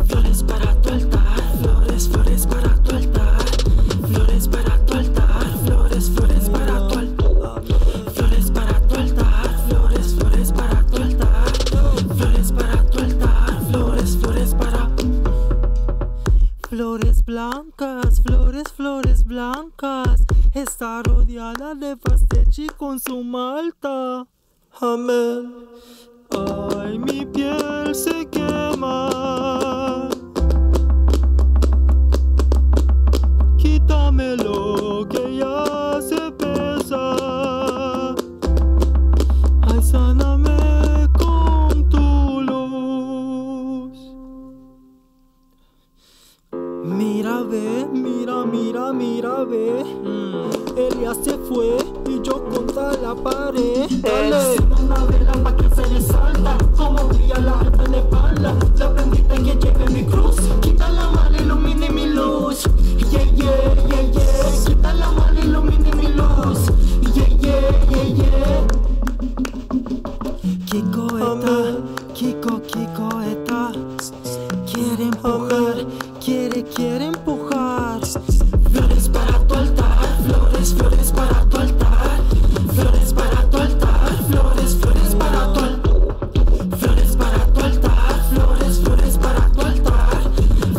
Flores para tu altar. Flores, flores para tu altar. Flores para tu altar. Flores, flores para tu altar. Flores para tu altar. Flores, flores para tu altar. Flores para tu altar. Flores, flores para. Flores blancas, flores, flores blancas. Está rodeada de pastechi con su malta. Amén. Ay, mi piel se quema. Quítamelo que ya se pesa. Ay, sáname con tu luz. Mira, ve, mira, mira, mira, ve. Él ya se fue y yo contra la pared. pare, dale. Una vela pa' que se resalta, como brilla la alta en la espalda. La bendita que lleve mi cruz, quita la mala, ilumine mi luz. Yeah, yeah, yeah, yeah. Quita la mala, ilumine mi luz. Yeah, yeah, yeah, yeah. Kiko eta, Kiko eta. Quiere empujar, quiere empujar. Flores para tu altar, flores para tu altar. Flores para tu altar, flores para tu altar. Flores para tu altar, flores para tu altar.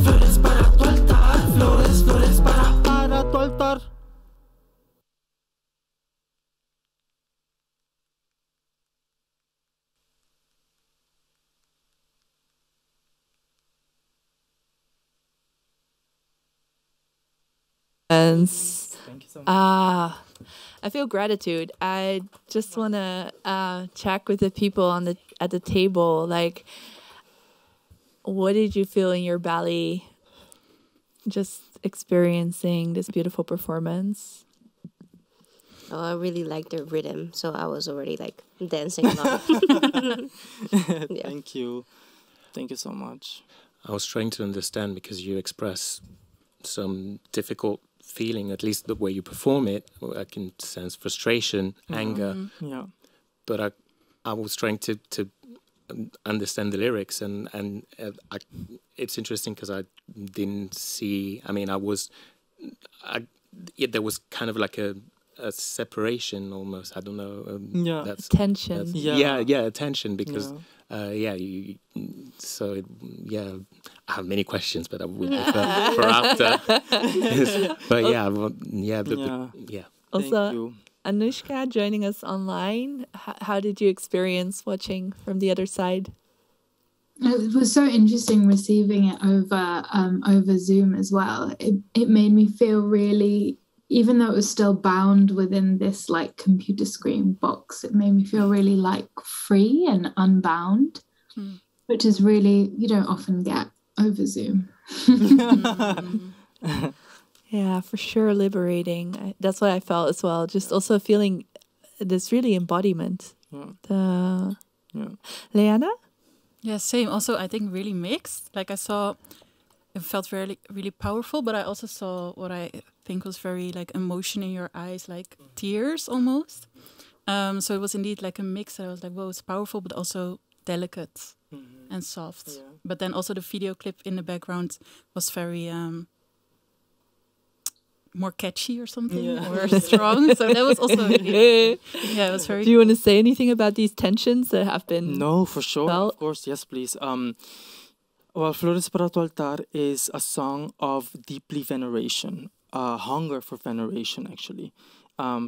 Flores para tu altar, flores para tu altar. Thank you so much. I feel gratitude. I just want to check with the people at the table. Like, what did you feel in your belly just experiencing this beautiful performance? Oh, I really liked the rhythm, so I was already like dancing along. Yeah. Thank you so much. I was trying to understand because you express some difficult feeling, at least the way you perform it. I can sense frustration, anger. Yeah. But I was trying to understand the lyrics, and it's interesting because I didn't see. I mean, there was kind of like a separation almost. I don't know. Yeah. Tension. Yeah, tension because. I have many questions, but I would prefer for after. But Also, Anushka joining us online. How did you experience watching from the other side? It was so interesting receiving it over Zoom as well. It made me feel really, even though it was still bound within this like computer screen box, it made me feel really like free and unbound, which is really, you don't often get over Zoom. Yeah, for sure, liberating. That's what I felt as well. Just also feeling this really embodiment. Leana? Yeah, same. Also, I think really mixed. Like it felt really, really powerful, but I also saw what I think was very like emotion in your eyes, like tears almost. So it was indeed like a mix. I was like, whoa, it's powerful, but also delicate and soft. Yeah. But then also the video clip in the background was very more catchy or something, or strong. So that was also really, it was very. Do you want to say anything about these tensions that have been? No, for sure. Felt? Of course, yes, please. Well, Flores para tu altar is a song of deeply veneration, hunger for veneration, actually.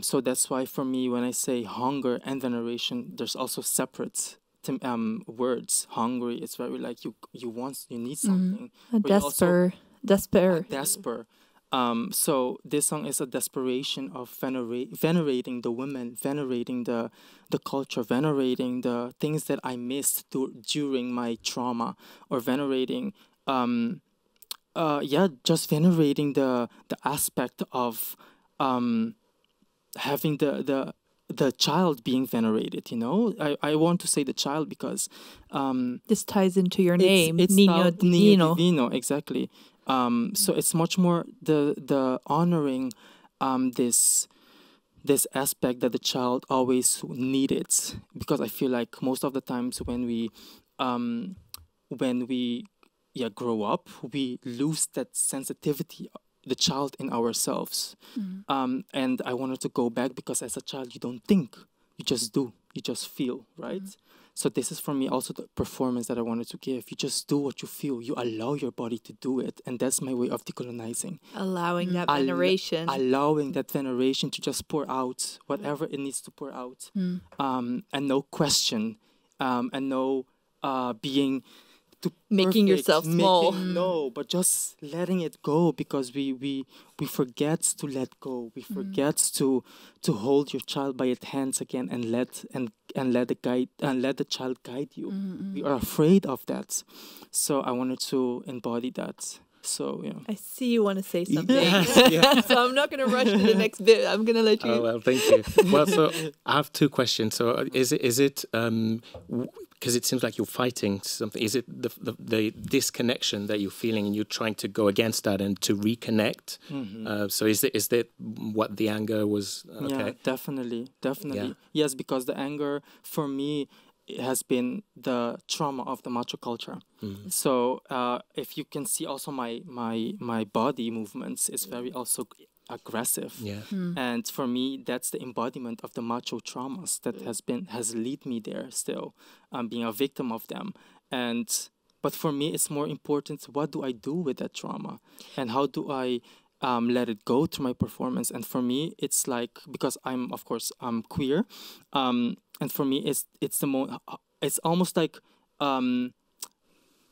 So that's why for me, when I say hunger and veneration, there's also separate words. Hungry, it's very like you need something. Despair. So this song is a desperation of venerating the women, venerating the culture, venerating the things that I missed during my trauma, or venerating just venerating the aspect of having the child being venerated, you know? I want to say the child because this ties into your name, it's Niño Divino, exactly. So it's much more the honoring this aspect that the child always needed, because I feel like most of the times when we grow up, we lose that sensitivity, the child in ourselves. And I wanted to go back because as a child you don't think, you just do, you just feel, right? So this is for me also the performance that I wanted to give. You just do what you feel. You allow your body to do it. And that's my way of decolonizing. Allowing that veneration. Allowing that veneration to just pour out whatever it needs to pour out. And no question. And no being... making yourself small. No, but just letting it go, because we forget to let go. We forget to hold your child by its hands again and let the child guide you. We are afraid of that. So I wanted to embody that So yeah. I see you want to say something. Yes. So I'm not going to rush to the next bit. I'm going to let you. Oh, well, thank you. Well, so I have two questions. So is it because it seems like you're fighting something. Is it the disconnection that you're feeling and you're trying to go against that and to reconnect? So is that what the anger was? Okay. Yeah, definitely. Yeah. Yes, because the anger for me has been the trauma of the macho culture. So if you can see also my body movements is very also aggressive. Yeah. And for me, that's the embodiment of the macho traumas that has led me there still, being a victim of them. But for me, it's more important, what do I do with that trauma? And how do I let it go through my performance? And for me, it's like, because I'm queer, and for me, it's almost like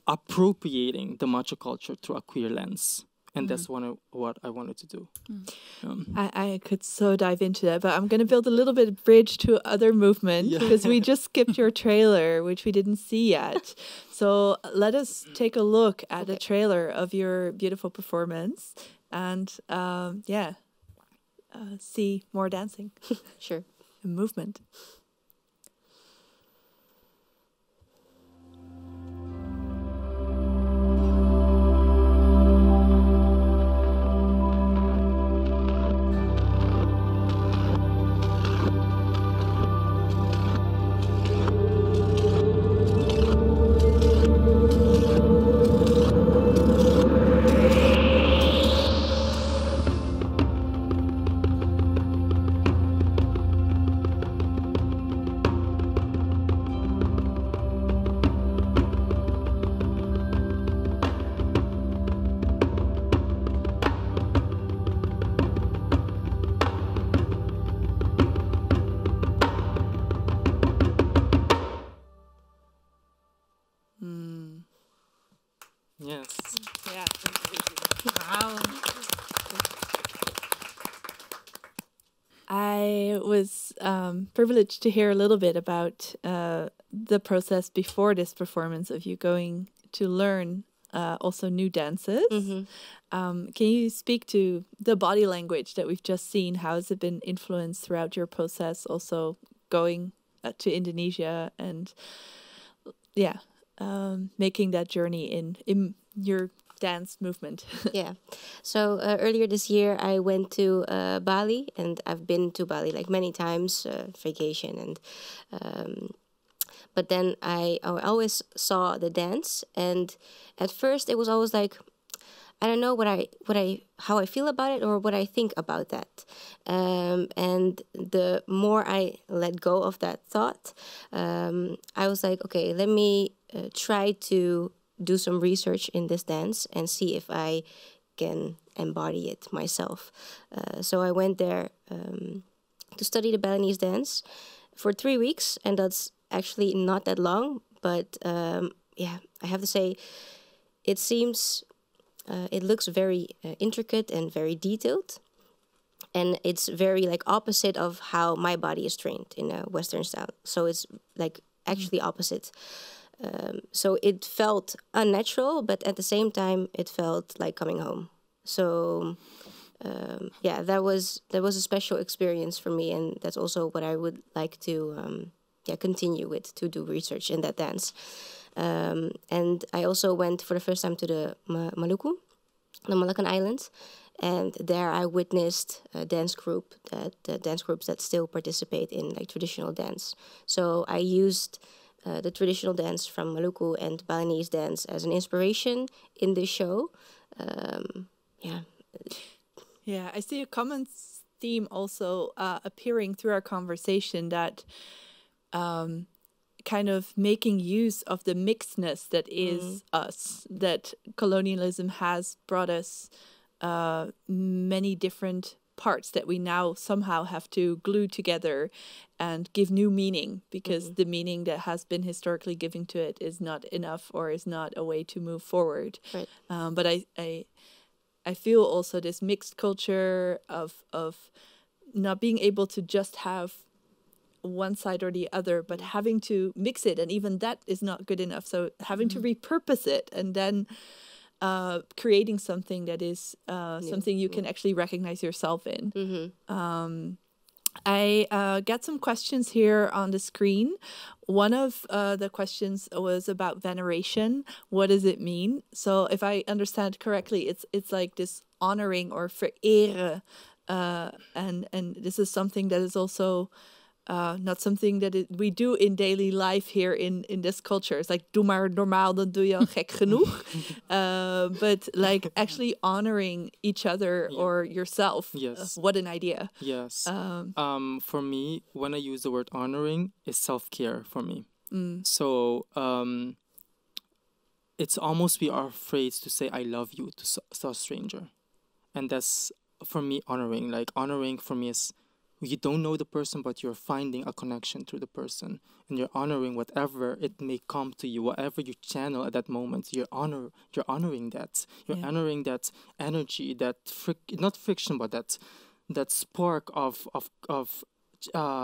appropriating the macho culture through a queer lens. And that's what I wanted to do. I could so dive into that, but I'm going to build a little bit of bridge to other movement because we just skipped your trailer, which we didn't see yet. So let us take a look at the trailer of your beautiful performance and see more dancing. Sure. And movement. Yes. Yeah. Wow. I was privileged to hear a little bit about the process before this performance of you going to learn also new dances. Can you speak to the body language that we've just seen? How has it been influenced throughout your process, also going to Indonesia and making that journey in your dance movement? Yeah. So earlier this year, I went to Bali, and I've been to Bali like many times, vacation, and but then I always saw the dance, and at first it was always like, I don't know how I feel about it or what I think about that. And the more I let go of that thought, I was like, okay, let me try to do some research in this dance and see if I can embody it myself. So I went there to study the Balinese dance for 3 weeks, and that's actually not that long, but I have to say, it seems it looks very intricate and very detailed, and it's very like opposite of how my body is trained in a Western style. So it's like actually opposite. So it felt unnatural, but at the same time, it felt like coming home. So that was a special experience for me, and that's also what I would like to continue with, to do research in that dance. And I also went for the first time to the Maluku, the Moluccan Islands, and there I witnessed a dance groups that still participate in like traditional dance. So I used the traditional dance from Maluku and Balinese dance as an inspiration in this show. Yeah, I see a common theme also appearing through our conversation, that kind of making use of the mixedness that is us, that colonialism has brought us many different parts that we now somehow have to glue together and give new meaning, because the meaning that has been historically given to it is not enough or is not a way to move forward. Right. But I feel also this mixed culture of not being able to just have one side or the other, but having to mix it, and even that is not good enough. So having to repurpose it and then creating something that is something you can actually recognize yourself in. I got some questions here on the screen. One of the questions was about veneration. What does it mean? So if I understand correctly, it's like this honoring or vereren. And this is something that is also not something that we do in daily life here in this culture. It's like, doe maar normaal, dan doe je al gek genoeg. But like actually honoring each other or yourself. Yes. What an idea. Yes. For me, when I use the word honoring, it's self-care for me. So it's almost we are afraid to say I love you to a stranger. And that's, for me, honoring. Like, honoring for me is, you don't know the person, but you're finding a connection through the person. And you're honoring whatever it may come to you, whatever you channel at that moment. You're honoring that. You're honoring that energy, that, not friction, but that spark of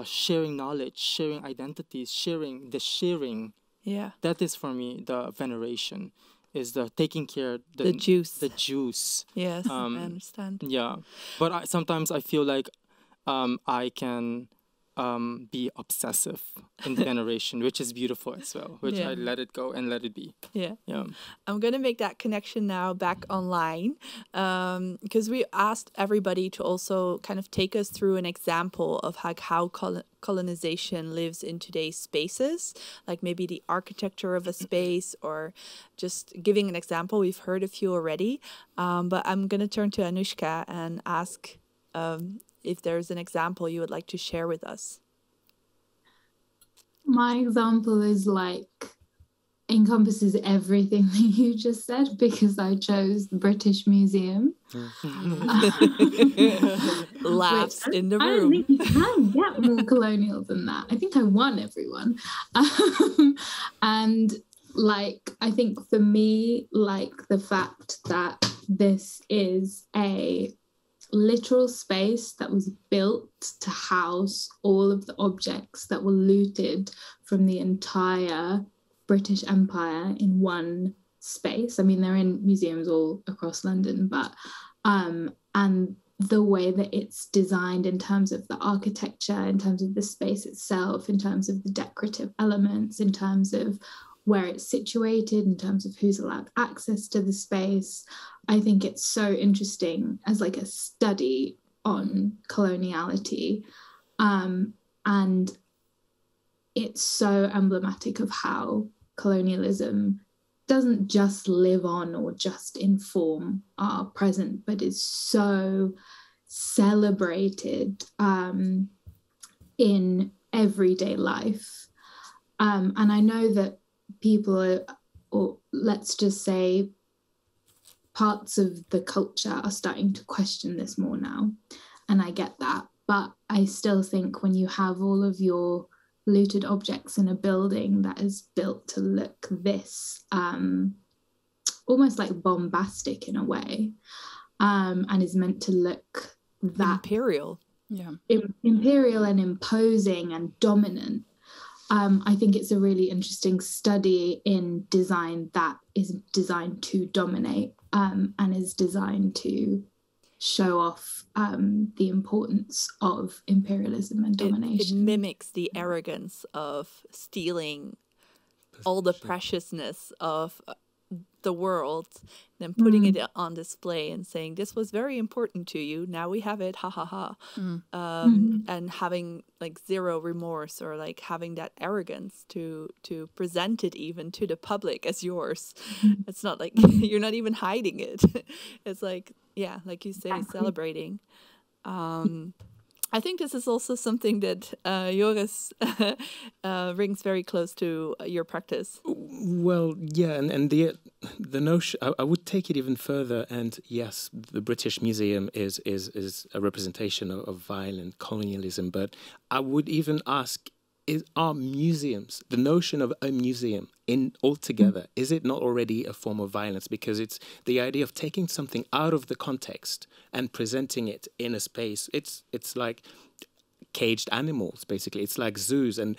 sharing knowledge, sharing identities, sharing. Yeah. That is, for me, the veneration. Is the taking care, the juice. The juice. Yes, I understand. Yeah, but sometimes I feel like I can be obsessive in the veneration, which is beautiful as well, which I let it go and let it be. Yeah. Yeah. I'm going to make that connection now back online because we asked everybody to also kind of take us through an example of how colonization lives in today's spaces, like maybe the architecture of a space or just giving an example. We've heard a few already, but I'm going to turn to Anushka and ask if there's an example you would like to share with us. My example is like encompasses everything that you just said because I chose the British Museum. Laughs in the room. I don't think you can get more colonial than that. I think I won everyone. And like, I think for me, like the fact that this is a literal space that was built to house all of the objects that were looted from the entire British Empire in one space. I mean, they're in museums all across London, but and the way that it's designed in terms of the architecture, in terms of the space itself, in terms of the decorative elements, in terms of where it's situated, in terms of who's allowed access to the space. I think it's so interesting as like a study on coloniality. And it's so emblematic of how colonialism doesn't just live on or just inform our present, but is so celebrated in everyday life. And I know that people are, or let's just say parts of the culture are starting to question this more now. And I get that. But I still think when you have all of your looted objects in a building that is built to look this almost like bombastic in a way, and is meant to look that imperial. Yeah. Imperial and imposing and dominant. I think it's a really interesting study in design that is designed to dominate and is designed to show off the importance of imperialism and domination. It mimics the arrogance of stealing all the preciousness of the world, then putting it on display and saying, this was very important to you, now we have it, ha ha ha. And having like zero remorse, or like having that arrogance to present it even to the public as yours. It's not like you're not even hiding it. It's like, yeah, like you say, celebrating. I think this is also something that Joris rings very close to your practice. Well, yeah, and the notion, I would take it even further. And yes, the British Museum is a representation of violent colonialism. But I would even ask, are museums, the notion of a museum in altogether, is it not already a form of violence? Because it's the idea of taking something out of the context and presenting it in a space. It's like caged animals, basically. It's like zoos, and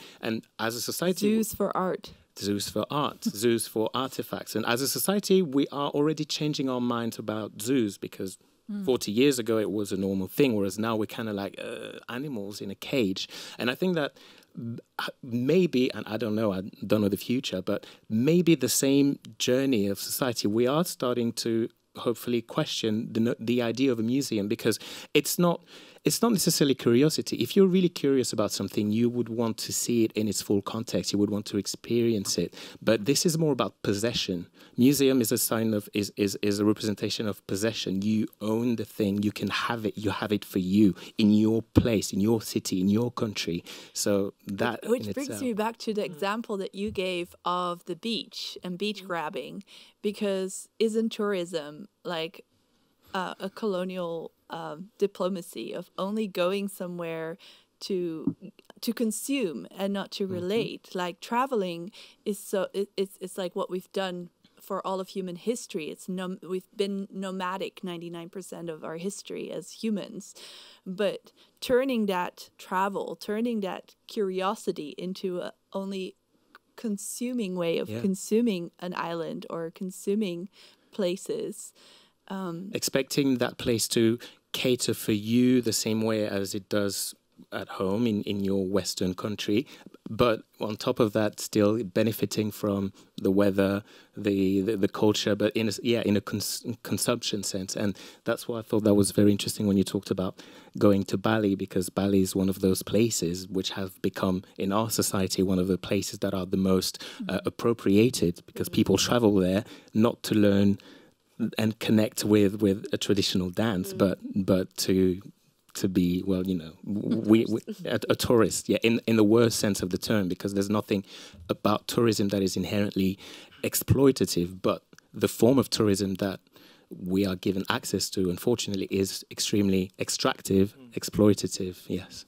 as a society, zoos for art. zoos for art, zoos for artifacts. And as a society, we are already changing our minds about zoos because 40 years ago it was a normal thing, whereas now we're kind of like animals in a cage. And I think that maybe, and I don't know the future, but maybe the same journey of society, we are starting to hopefully question the idea of a museum, because it's not necessarily curiosity. If you're really curious about something, you would want to see it in its full context. You would want to experience it. But this is more about possession. Museum is a sign of is a representation of possession. You own the thing. You can have it. You have it for you in your place, in your city, in your country. So that which brings me back to the example that you gave of the beach and beach grabbing, because isn't tourism like a colonial diplomacy of only going somewhere to consume and not to relate? Like traveling is it's like what we've done for all of human history. We've been nomadic 99% of our history as humans, but turning that travel, turning that curiosity into a only consuming way of consuming an island or consuming places. Expecting that place to cater for you the same way as it does at home in your Western country, but on top of that, still benefiting from the weather, the culture, but in a consumption sense. And that's why I thought that was very interesting when you talked about going to Bali, because Bali is one of those places which have become, in our society, one of the places that are the most appropriated, because people travel there not to learn and connect with a traditional dance, but to be, well, you know, a tourist, in the worst sense of the term, because there's nothing about tourism that is inherently exploitative, but the form of tourism that we are given access to, unfortunately, is extremely extractive, exploitative, yes.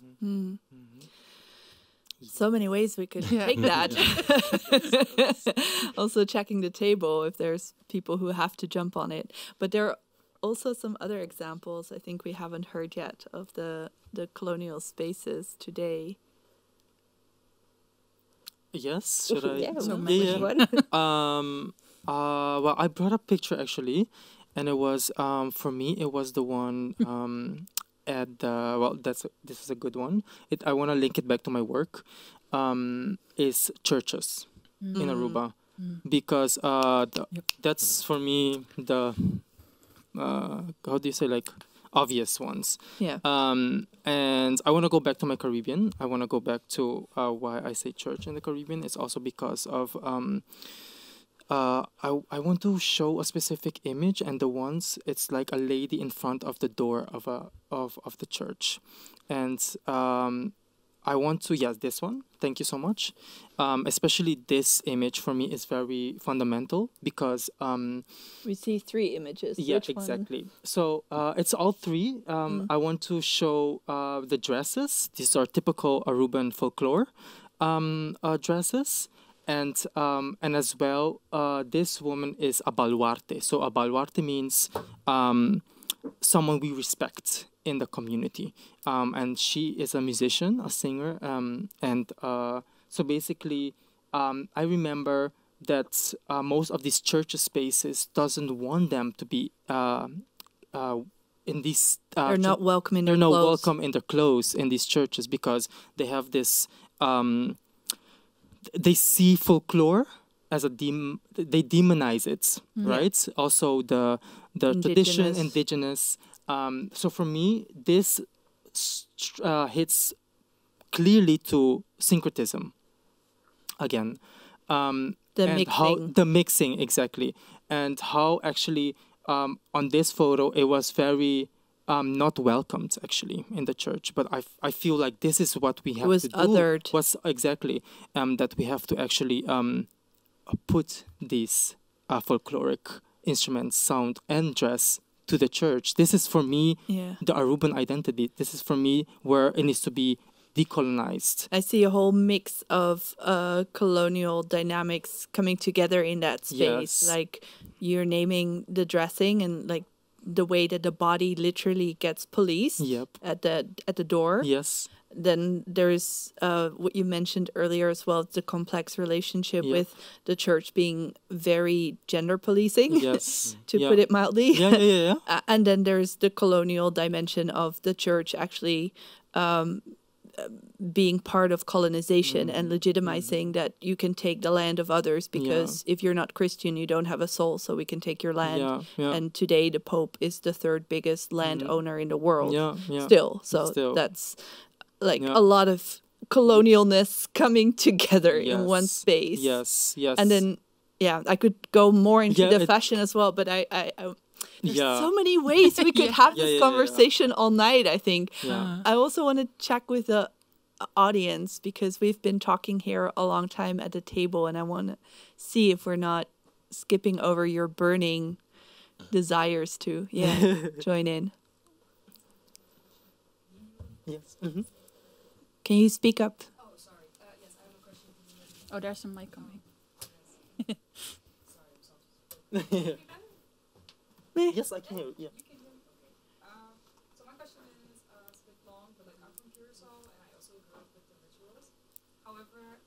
So many ways we could take that. Also checking the table if there's people who have to jump on it. But there are also some other examples I think we haven't heard yet of the colonial spaces today. Yes, should I? Well, I brought a picture actually, and it was for me it was the one at the this is a good one. I want to link it back to my work. Is churches in Aruba, because that's for me the how do you say, like, obvious ones. Yeah. And I want to go back to my Caribbean. I want to go back to why I say church in the Caribbean. It's also because of I want to show a specific image, and the ones it's like a lady in front of the door of the church, and I want to this one. Thank you so much. Especially this image for me is very fundamental because we see three images. Yeah, Which exactly. One? So it's all three. I want to show the dresses. These are typical Aruban folklore dresses. And as well, this woman is a baluarte. So a baluarte means someone we respect in the community. And she is a musician, a singer. So basically, I remember that most of these church spaces doesn't want them to be in these... they're not welcome in their clothes. They're not welcome in their clothes in these churches because they have this... they see folklore as they demonize it, right? Also the tradition, indigenous. So for me, this hits clearly to syncretism. Again, the mixing exactly, and how actually on this photo it was very not welcomed actually in the church. But I feel like this is what we have to do. Othered. Was exactly that we have to actually put these folkloric instruments, sound, and dress to the church. This is for me the Aruban identity. This is for me where it needs to be decolonized. I see a whole mix of colonial dynamics coming together in that space. Yes. Like you're naming the dressing and like the way that the body literally gets policed at the door. Yes. Then there's what you mentioned earlier as well, the complex relationship with the church being very gender policing, to put it mildly. And then there's the colonial dimension of the church actually being part of colonization and legitimizing that you can take the land of others because if you're not Christian, you don't have a soul, so we can take your land. And today the Pope is the third biggest landowner in the world still. So that's like a lot of colonialness coming together in one space. And then, I could go more into the fashion as well, but there's so many ways we could have this conversation all night, I think. I also want to check with the audience because we've been talking here a long time at the table, and I want to see if we're not skipping over your burning desires to join in. Yes. Can you speak up? Oh, sorry. Yes, I have a question. Oh, there's a mic coming. Yes, I can hear you. You can hear me? Okay. So my question is a bit long, but like I'm from Curacao and I also grew up with the rituals. However,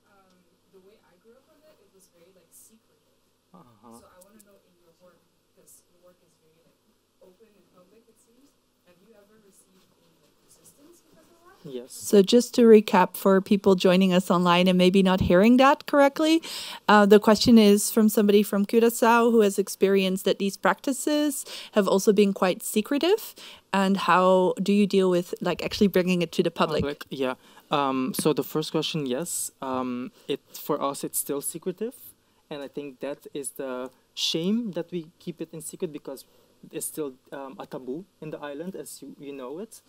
the way I grew up with it, it was very like secretive. So I want to know in your work, because your work is very like open and public, it seems. Have you ever received any like resistance because of that? Yes. So just to recap for people joining us online and maybe not hearing that correctly, the question is from somebody from Curacao who has experienced that these practices have also been quite secretive. And how do you deal with like actually bringing it to the public? Yeah. So the first question, yes. For us, it's still secretive. And I think that is the shame that we keep it in secret because it's still a taboo in the island, as you know it.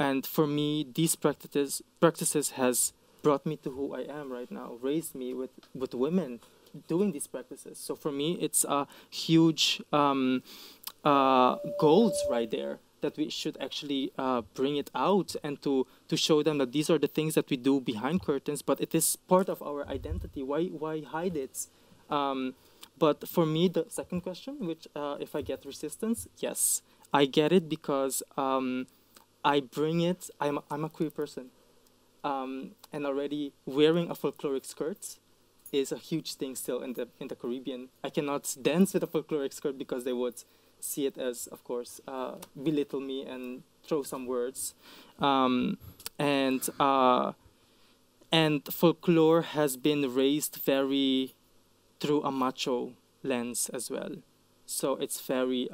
And for me, these practices has brought me to who I am right now, raised me with women doing these practices. So for me, it's a huge goals right there that we should actually bring it out and to show them that these are the things that we do behind curtains, but it is part of our identity. Why hide it? But for me, the second question, which if I get resistance, yes, I get it because I bring it. I'm a queer person, and already wearing a folkloric skirt is a huge thing still in the Caribbean. I cannot dance with a folkloric skirt because they would see it as, of course, belittle me and throw some words, and folklore has been raised very through a macho lens as well, so it's very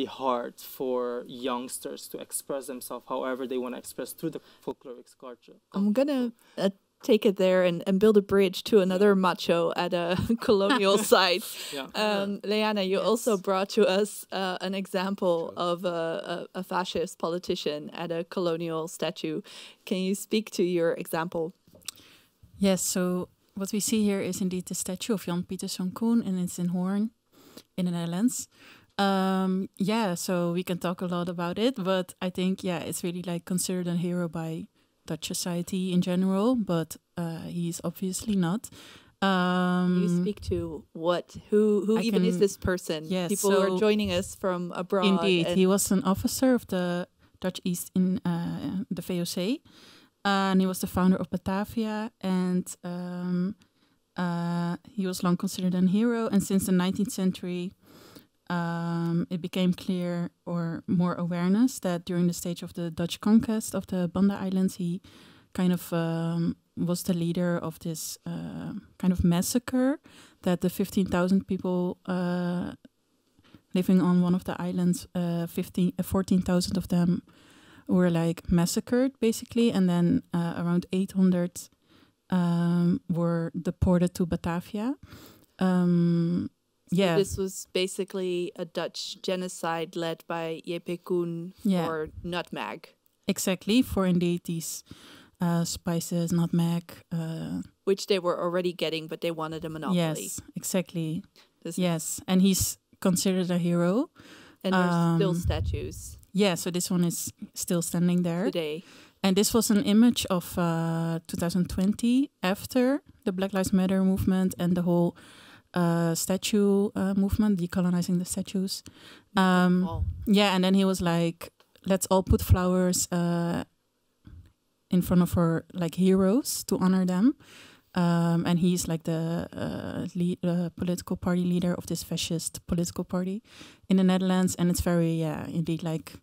hard for youngsters to express themselves however they want to express through the folkloric culture. I'm gonna take it there and build a bridge to another macho at a colonial site. Leana, you also brought to us an example of a fascist politician at a colonial statue. Can you speak to your example? Yes, so what we see here is indeed the statue of Jan Peterson Coon, and it's in Hoorn in the Netherlands. So we can talk a lot about it, but I think, it's really like considered a hero by Dutch society in general, but he's obviously not. You speak to who even is this person? Yes, people who are joining us from abroad. Indeed, he was an officer of the Dutch East in the VOC, and he was the founder of Batavia, and he was long considered a hero, and since the 19th century, it became clear or more awareness that during the stage of the Dutch conquest of the Banda Islands, he kind of was the leader of this kind of massacre that the 15,000 people living on one of the islands, 14,000 of them were like massacred basically, and then around 800 were deported to Batavia. So this was basically a Dutch genocide led by J.P. Coon for nutmeg. Exactly, for indeed these spices, nutmeg. Which they were already getting, but they wanted a monopoly. Yes, exactly. And he's considered a hero. And there's still statues. Yeah, so this one is still standing there. Today. And this was an image of 2020 after the Black Lives Matter movement and the whole statue movement, decolonizing the statues. Yeah, and then he was like, let's all put flowers in front of our like heroes to honor them. And he's like the political party leader of this fascist political party in the Netherlands. And it's very, indeed, like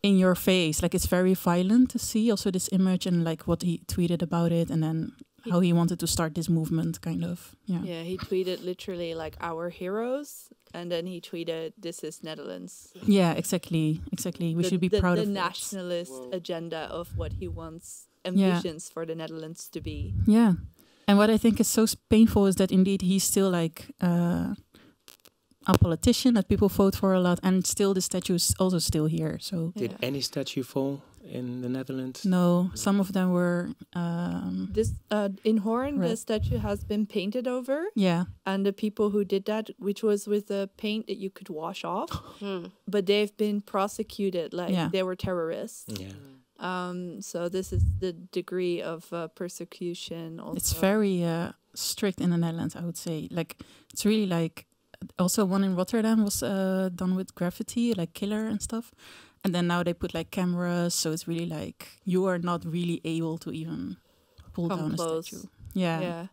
in your face. Like it's very violent to see also this image and like what he tweeted about it, and then how he wanted to start this movement, kind of. Yeah, he tweeted literally like our heroes, and then he tweeted, "This is Netherlands." Yeah, exactly. We should be proud of the nationalist agenda of what he wants, ambitions for the Netherlands to be. Yeah, and what I think is so painful is that indeed he's still like a politician that people vote for a lot, and still the statue is also still here. So did any statue fall in the Netherlands? No, some of them were. This in Hoorn, the statue has been painted over. Yeah, and the people who did that, which was with a paint that you could wash off, but they've been prosecuted like they were terrorists. Yeah. So this is the degree of persecution. Also. It's very strict in the Netherlands, I would say. Like it's really like. Also, one in Rotterdam was done with graffiti, like killer and stuff. And then now they put like cameras, so it's really like you are not really able to even pull down a statue. Yeah.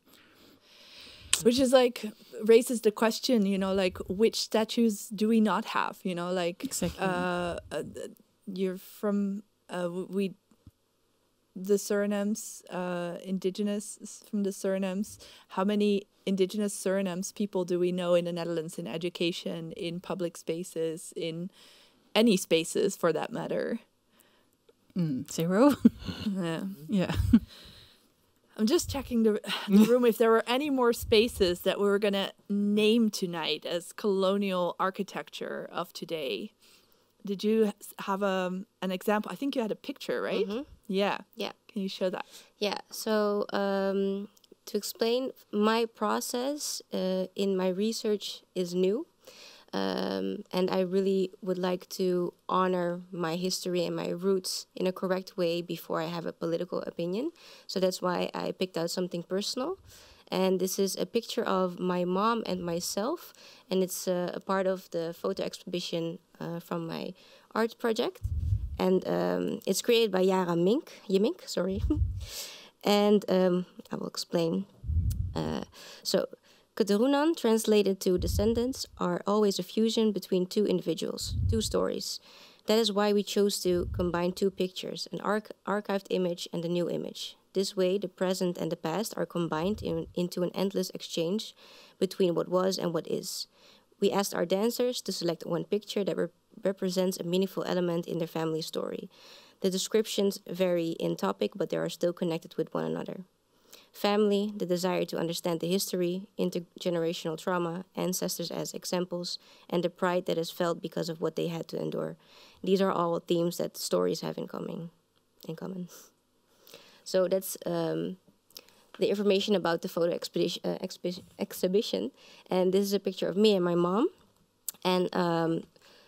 Which is like raises the question, you know, like which statues do we not have? You know, like exactly. You're from the Surinames, Indigenous from the Surinames. How many Indigenous Surinames people do we know in the Netherlands in education, in public spaces, in any spaces for that matter? Zero. Yeah. I'm just checking the room if there were any more spaces that we were going to name tonight as colonial architecture of today. Did you have an example? I think you had a picture, right? Yeah. Can you show that? Yeah. So to explain, my process in my research is new. And I really would like to honor my history and my roots in a correct way before I have a political opinion. So that's why I picked out something personal. And this is a picture of my mom and myself. And it's a part of the photo exhibition from my art project. And it's created by Yemink, sorry. And I will explain. So Keturunan, translated to descendants, are always a fusion between two individuals, two stories. That is why we chose to combine two pictures, an archived image and a new image. This way, the present and the past are combined into an endless exchange between what was and what is. We asked our dancers to select one picture that represents a meaningful element in their family story. The descriptions vary in topic, but they are still connected with one another. Family, the desire to understand the history, intergenerational trauma, ancestors as examples, and the pride that is felt because of what they had to endure. These are all themes that stories have in common. So that's the information about the photo exhibition. And this is a picture of me and my mom. And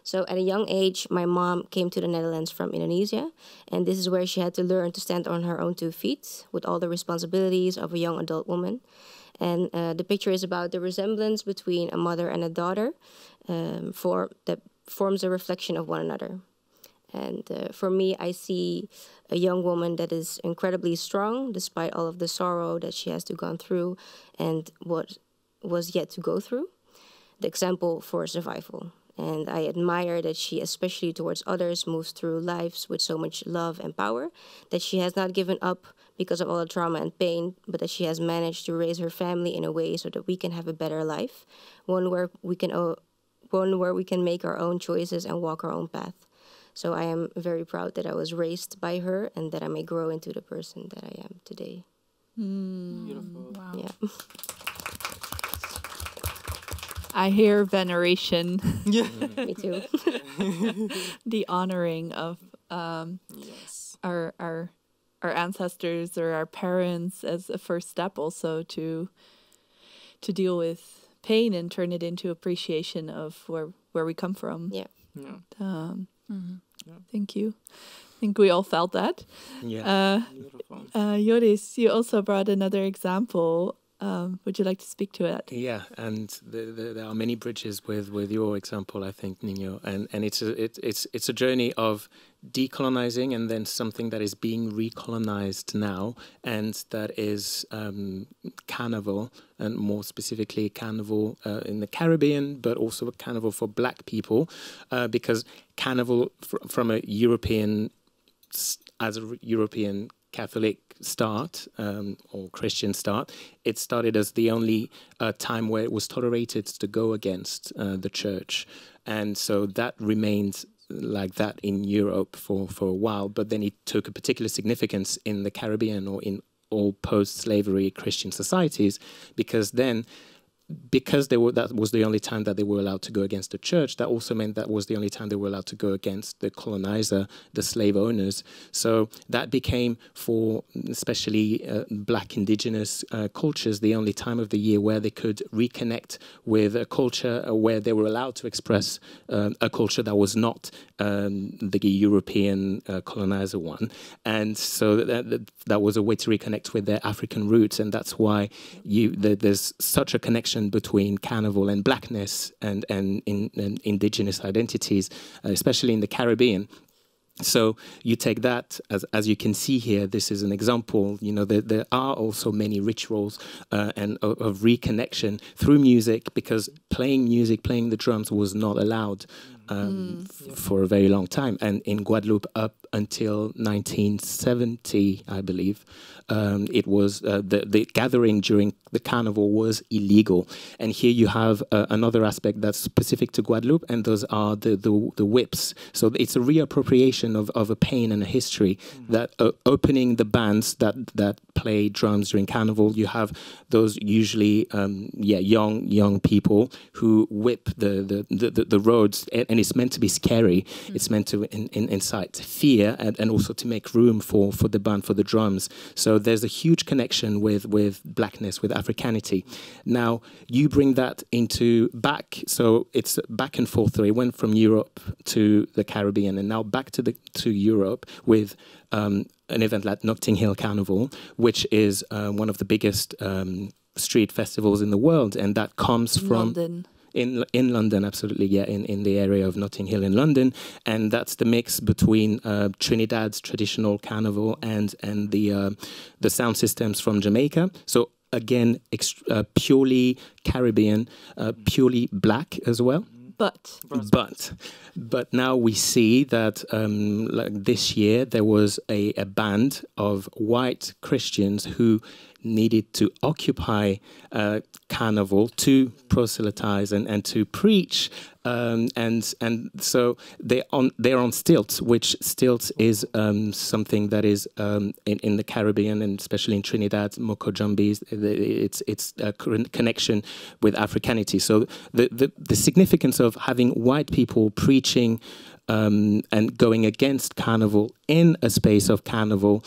so at a young age, my mom came to the Netherlands from Indonesia, and this is where she had to learn to stand on her own 2 feet with all the responsibilities of a young adult woman. And the picture is about the resemblance between a mother and a daughter that forms a reflection of one another. And for me, I see a young woman that is incredibly strong despite all of the sorrow that she has to go through and what was yet to go through. The example for survival. And I admire that she, especially towards others, moves through lives with so much love and power, that she has not given up because of all the trauma and pain, but that she has managed to raise her family in a way so that we can have a better life, one where we can make our own choices and walk our own path. So I am very proud that I was raised by her and that I may grow into the person that I am today. Beautiful. Wow. Yeah. I hear veneration. Yeah. Me too. The honoring of our ancestors or our parents as a first step also to deal with pain and turn it into appreciation of where we come from. Yeah. Thank you. I think we all felt that. Yeah. Joris, you also brought another example Would you like to speak to it? Yeah, and there are many bridges with your example, I think, Niño, and it's a journey of decolonizing and then something that is being recolonized now, and that is Carnival, and more specifically Carnival in the Caribbean, but also a Carnival for Black people, because Carnival from a European, as a European Catholic start or Christian start, it started as the only time where it was tolerated to go against the church, and so that remained like that in Europe for a while, but then it took a particular significance in the Caribbean or in all post-slavery Christian societies, because then, because that was the only time that they were allowed to go against the church, that also meant that was the only time they were allowed to go against the colonizer, the slave owners. So that became, for especially Black Indigenous cultures, the only time of the year where they could reconnect with a culture, where they were allowed to express a culture that was not the European colonizer one. And so that was a way to reconnect with their African roots, and that's why there's such a connection between Carnival and Blackness and Indigenous identities, especially in the Caribbean. So you take that, as you can see here, this is an example. You know, there are also many rituals and of reconnection through music, because playing the drums was not allowed for a very long time. And in Guadeloupe, up until 1970, I believe, it was the gathering during the Carnival was illegal. And here you have another aspect that's specific to Guadeloupe, and those are the whips. So it's a reappropriation of a pain and a history, that opening the bands that play drums during Carnival. You have those usually young people who whip the roads, and it's meant to be scary. It's meant to incite fear, and also to make room for the band, for the drums. So there's a huge connection with Blackness, with Africanity. Now you bring that back, so it's back and forth. So it went from Europe to the Caribbean, and now back to Europe with an event like Notting Hill Carnival, which is one of the biggest street festivals in the world, and that comes from London. In London, absolutely, yeah, in the area of Notting Hill in London, and that's the mix between Trinidad's traditional carnival and the sound systems from Jamaica. So again, purely Caribbean, purely Black as well. But now we see that like this year there was a band of white Christians who needed to occupy Carnival to proselytize and to preach, and so they're on stilts, which stilts is something that is in the Caribbean, and especially in Trinidad, Mokojambis, it's a connection with Africanity. So the significance of having white people preaching and going against Carnival in a space of Carnival.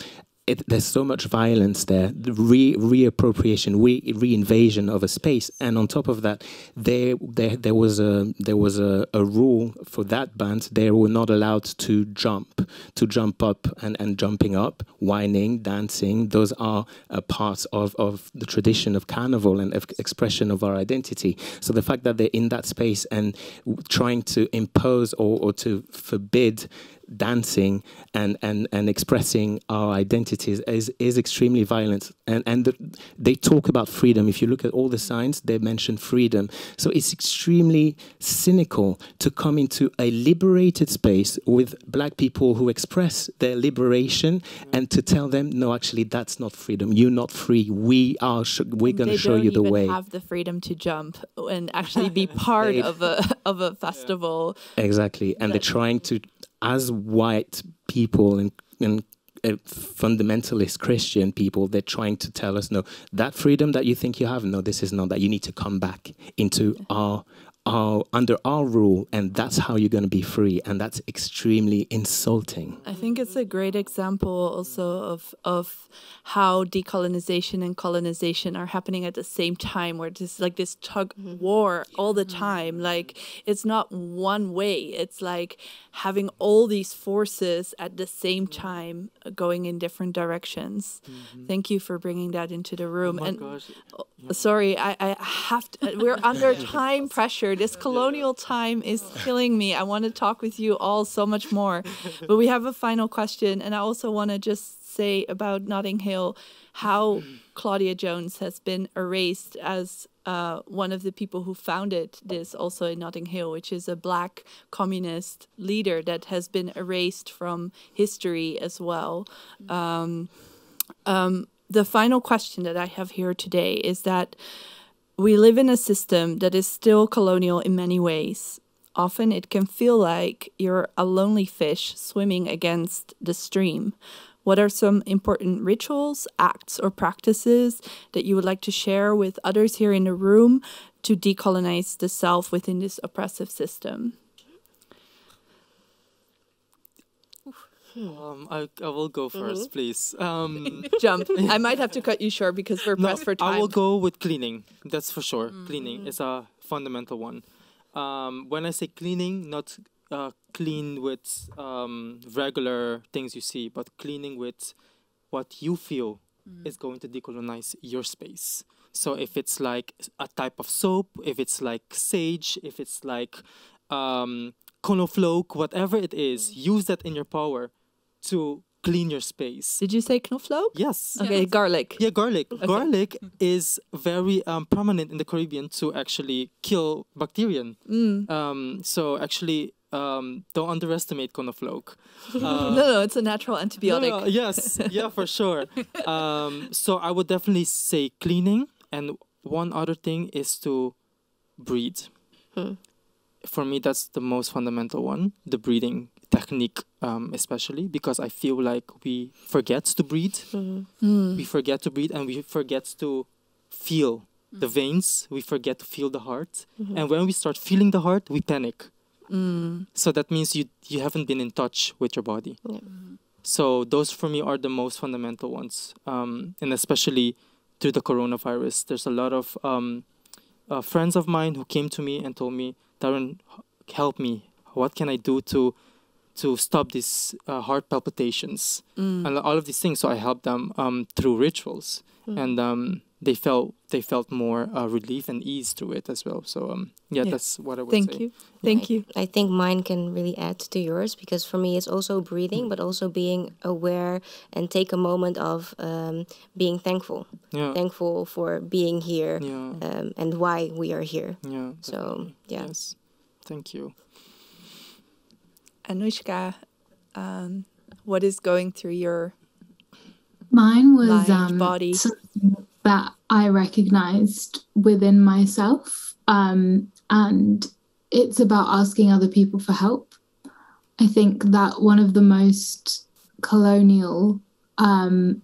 There's so much violence there, the reappropriation, reinvasion of a space, and on top of that, there was a rule for that band. They were not allowed to jump up and jumping up, whining, dancing. Those are parts of the tradition of Carnival and of expression of our identity. So the fact that they're in that space and trying to impose or to forbid dancing and expressing our identities is extremely violent, and they talk about freedom. If you look at all the signs, they mention freedom. So it's extremely cynical to come into a liberated space with Black people who express their liberation and to tell them, no, actually that's not freedom, you're not free, we're going to show you the way. They don't even have the freedom to jump and actually be part of a festival. Exactly, and they're trying to, as white people and fundamentalist Christian people, they're trying to tell us, no, that freedom that you think you have, no, this is not that. You need to come back into our under our rule, and that's how you're going to be free, and that's extremely insulting. I think it's a great example also of how decolonization and colonization are happening at the same time, where it's like this tug war all the time. Like, it's not one way. It's like having all these forces at the same time going in different directions. Thank you for bringing that into the room. Sorry, I have to, we're under time pressure. This colonial time is killing me. I want to talk with you all so much more. But we have a final question, and I also want to just say about Notting Hill, how Claudia Jones has been erased as one of the people who founded this also in Notting Hill, which is a Black communist leader that has been erased from history as well. The final question that I have here today is that we live in a system that is still colonial in many ways. Often it can feel like you're a lonely fish swimming against the stream. What are some important rituals, acts, or practices that you would like to share with others here in the room to decolonize the self within this oppressive system? I will go first, please. Jump. I might have to cut you short because we're pressed for time. I will go with cleaning. That's for sure. Cleaning is a fundamental one. When I say cleaning, not clean with regular things you see, but cleaning with what you feel is going to decolonize your space. So if it's like a type of soap, if it's like sage, if it's like knoflook, whatever it is, use that in your power to clean your space. Did you say knoflook? Yes. Okay, garlic. Yeah, garlic. Okay. Garlic is very prominent in the Caribbean to actually kill bacteria. So actually, don't underestimate knoflook. No, it's a natural antibiotic. No, yes, yeah, for sure. So I would definitely say cleaning, and one other thing is to breathe. For me, that's the most fundamental one, the breathing technique, especially because I feel like we forget to breathe. We forget to breathe, and we forget to feel the veins. We forget to feel the heart. And when we start feeling the heart, we panic. So that means you haven't been in touch with your body. So those for me are the most fundamental ones. And especially through the coronavirus, there's a lot of friends of mine who came to me and told me, Darren, help me. What can I do to stop these heart palpitations and all of these things? So I helped them through rituals, and they felt more relief and ease through it as well. So that's what I would say. Thank you. I think mine can really add to yours, because for me it's also breathing, but also being aware and take a moment of being thankful. Thankful for being here and why we are here. So yes, thank you. Anushka, what is going through your Mine was body? Something that I recognized within myself, and it's about asking other people for help. I think that one of the most colonial, that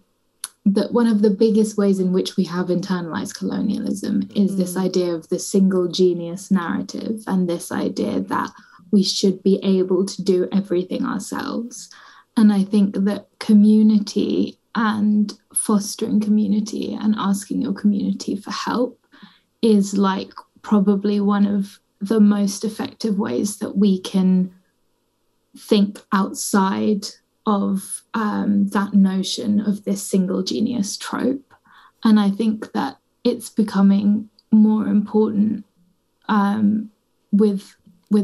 one of the biggest ways in which we have internalized colonialism is this idea of the single genius narrative, and this idea that we should be able to do everything ourselves. And I think that community and fostering community and asking your community for help is like probably one of the most effective ways that we can think outside of that notion of this single genius trope. And I think that it's becoming more important with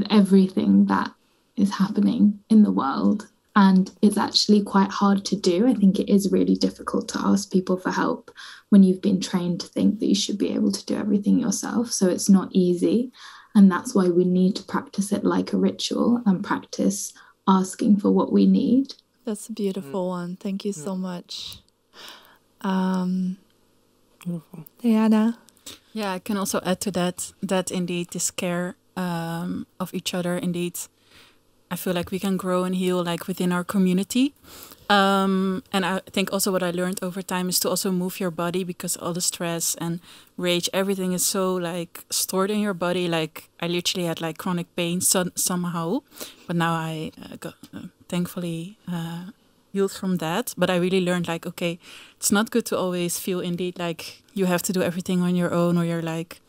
everything that is happening in the world. And it's actually quite hard to do. I think it is really difficult to ask people for help when you've been trained to think that you should be able to do everything yourself. So it's not easy. And that's why we need to practice it like a ritual and practice asking for what we need. That's a beautiful one. Thank you so much. Leana? Yeah, I can also add to that indeed this care of each other, indeed, I feel like we can grow and heal like within our community. And I think also what I learned over time is to also move your body, because all the stress and rage, everything is so like stored in your body. Like I literally had like chronic pain somehow, but now I got thankfully healed from that. But I really learned like, okay, it's not good to always feel indeed like you have to do everything on your own, or you're like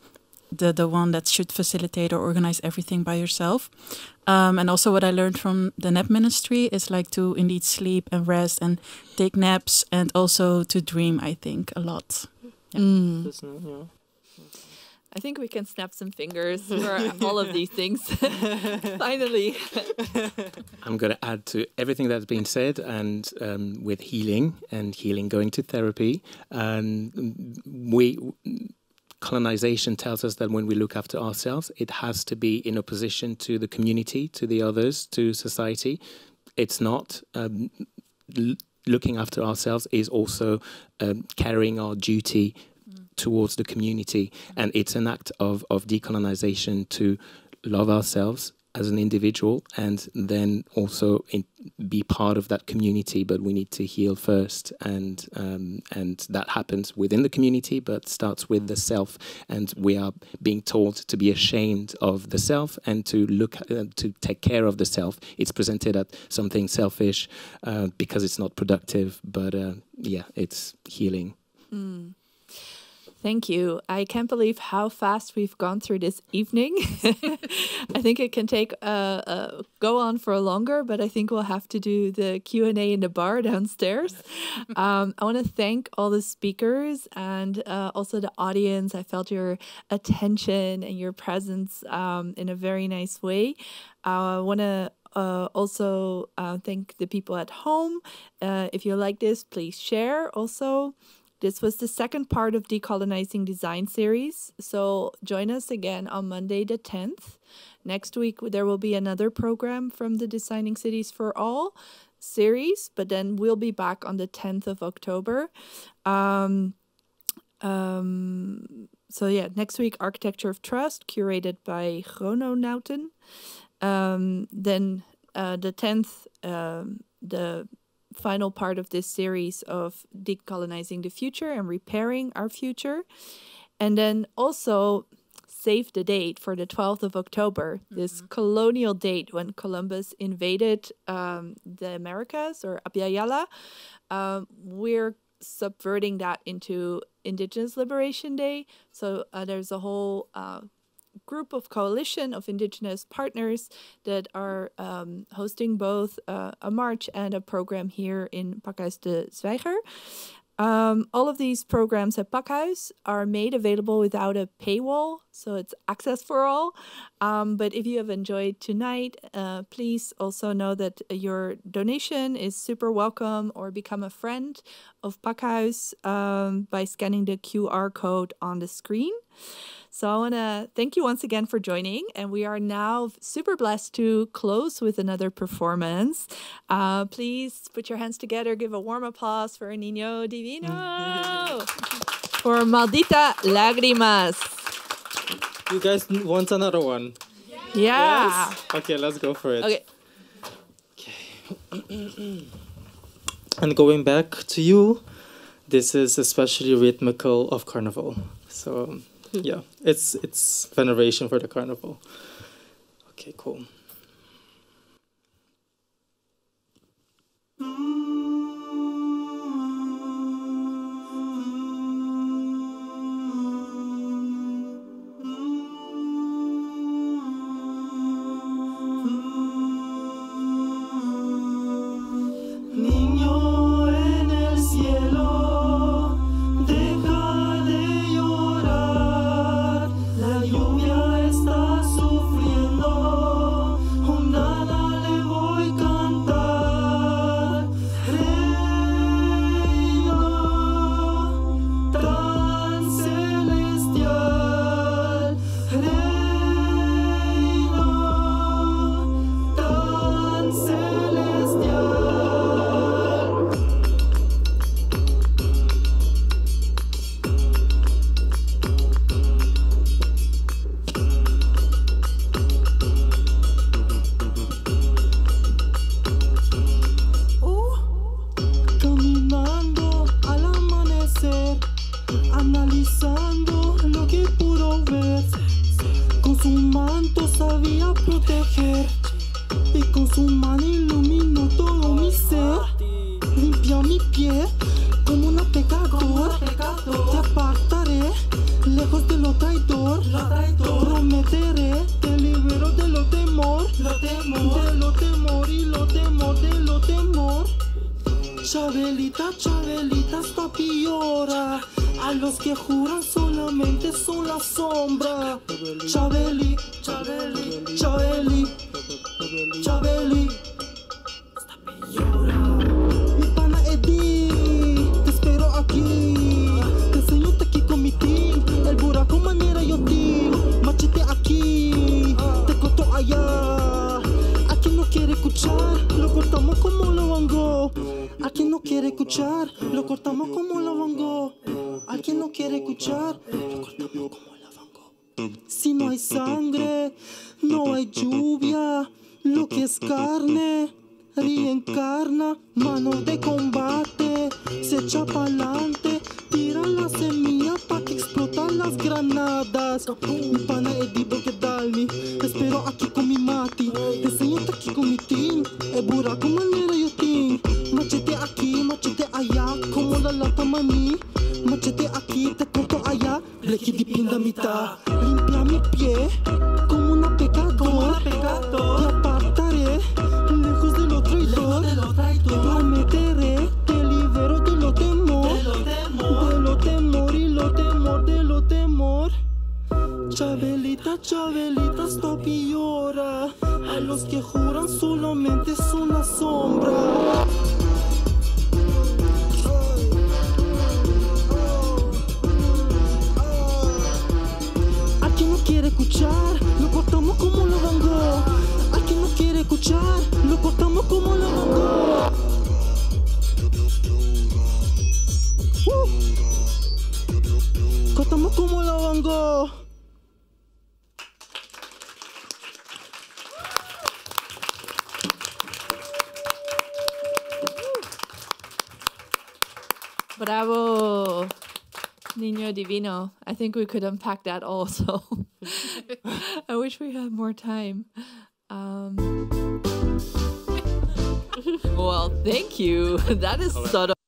the one that should facilitate or organize everything by yourself. And also what I learned from the nap ministry is like to indeed sleep and rest and take naps, and also to dream, I think, a lot. Yeah. I think we can snap some fingers for all of these things. Finally. I'm going to add to everything that's been said, and with healing going to therapy. Colonization tells us that when we look after ourselves, it has to be in opposition to the community, to the others, to society. It's not. Looking after ourselves is also carrying our duty towards the community. And it's an act of decolonization to love ourselves as an individual, and then also be part of that community. But we need to heal first, and that happens within the community, but starts with the self. And we are being told to be ashamed of the self and to look to take care of the self. It's presented as something selfish because it's not productive, but yeah, it's healing. Thank you. I can't believe how fast we've gone through this evening. I think it can take go on for longer, but I think we'll have to do the Q&A in the bar downstairs. I want to thank all the speakers and also the audience. I felt your attention and your presence in a very nice way. I want to also thank the people at home. If you like this, please share also. This was the second part of Decolonizing Design series, so join us again on Monday the 10th. Next week there will be another program from the Designing Cities for All series, but then we'll be back on the 10th of October. So yeah, next week, Architecture of Trust, curated by Chrononauten. Then the 10th, the final part of this series of decolonizing the future and repairing our future. And then also save the date for the 12th of October, this colonial date when Columbus invaded the Americas, or Abya Yala. We're subverting that into Indigenous Liberation Day. So there's a whole group of coalition of Indigenous partners that are hosting both a march and a program here in Pakhuis de Zwijger. All of these programs at Pakhuis are made available without a paywall, so it's access for all. But if you have enjoyed tonight, please also know that your donation is super welcome, or become a friend of Pakhuis by scanning the QR code on the screen. So I want to thank you once again for joining, and we are now super blessed to close with another performance. Please put your hands together, give a warm applause for Niño Divino, for Maldita Lágrimas. You guys want another one? Yeah. Yes? Okay, let's go for it. Okay. And going back to you, this is especially rhythmical of Carnival. So yeah, it's veneration for the Carnival. Okay, cool. La lluvia está sufriendo. ser, analizando lo que pudo ver. Con su manto sabía proteger y con su mano iluminó todo mi ser. Limpió mi pie como una pecador. Te apartaré lejos de lo traidor. Prometeré, te libero de lo temor. De lo temor y lo temor de lo temor. Chabelita, Chabelita, sta piora. A los que juran solamente son la sombra. Chabeli, Chabeli, Chabeli, Chabeli. Mi pana Eddie, te espero aquí. Te enseño aquí con mi team. El buraco manera yo team. Machete aquí, te corto allá. A quien no quiere escuchar, lo cortamos como lo vango. A quien no quiere escuchar, lo cortamos como lo vango. A quien no quiere escuchar, lo cortamos como la vango. Si no hay sangre, no hay lluvia. Lo que es carne reencarna, mano de combate, se echa pa'lante, tira la semilla pa' que explotan las granadas. Mi pana Eddie, porque dalmi, espero aquí con mi mati, te enseño aquí con mi team, el buraco manera yo team. Machete aquí, machete allá, como la lata maní. Machete aquí, te corto allá, leche di pinda mitad. Limpia mi pie, como una pecadora. Te apartaré, lejos de lo traidor. Prometeré, te libero de lo temor. De lo temor y lo temor de lo temor. Chabelita, Chabelita, stop y llora. A los que juran solamente son la sombra. A quien no quiere escuchar, lo cortamos como lo vango. A quien no quiere escuchar, lo cortamos como lo vango. Cortamos como lo vango. Bravo, Niño Divino. I think we could unpack that also. I wish we had more time. Well, thank you. That is subtle.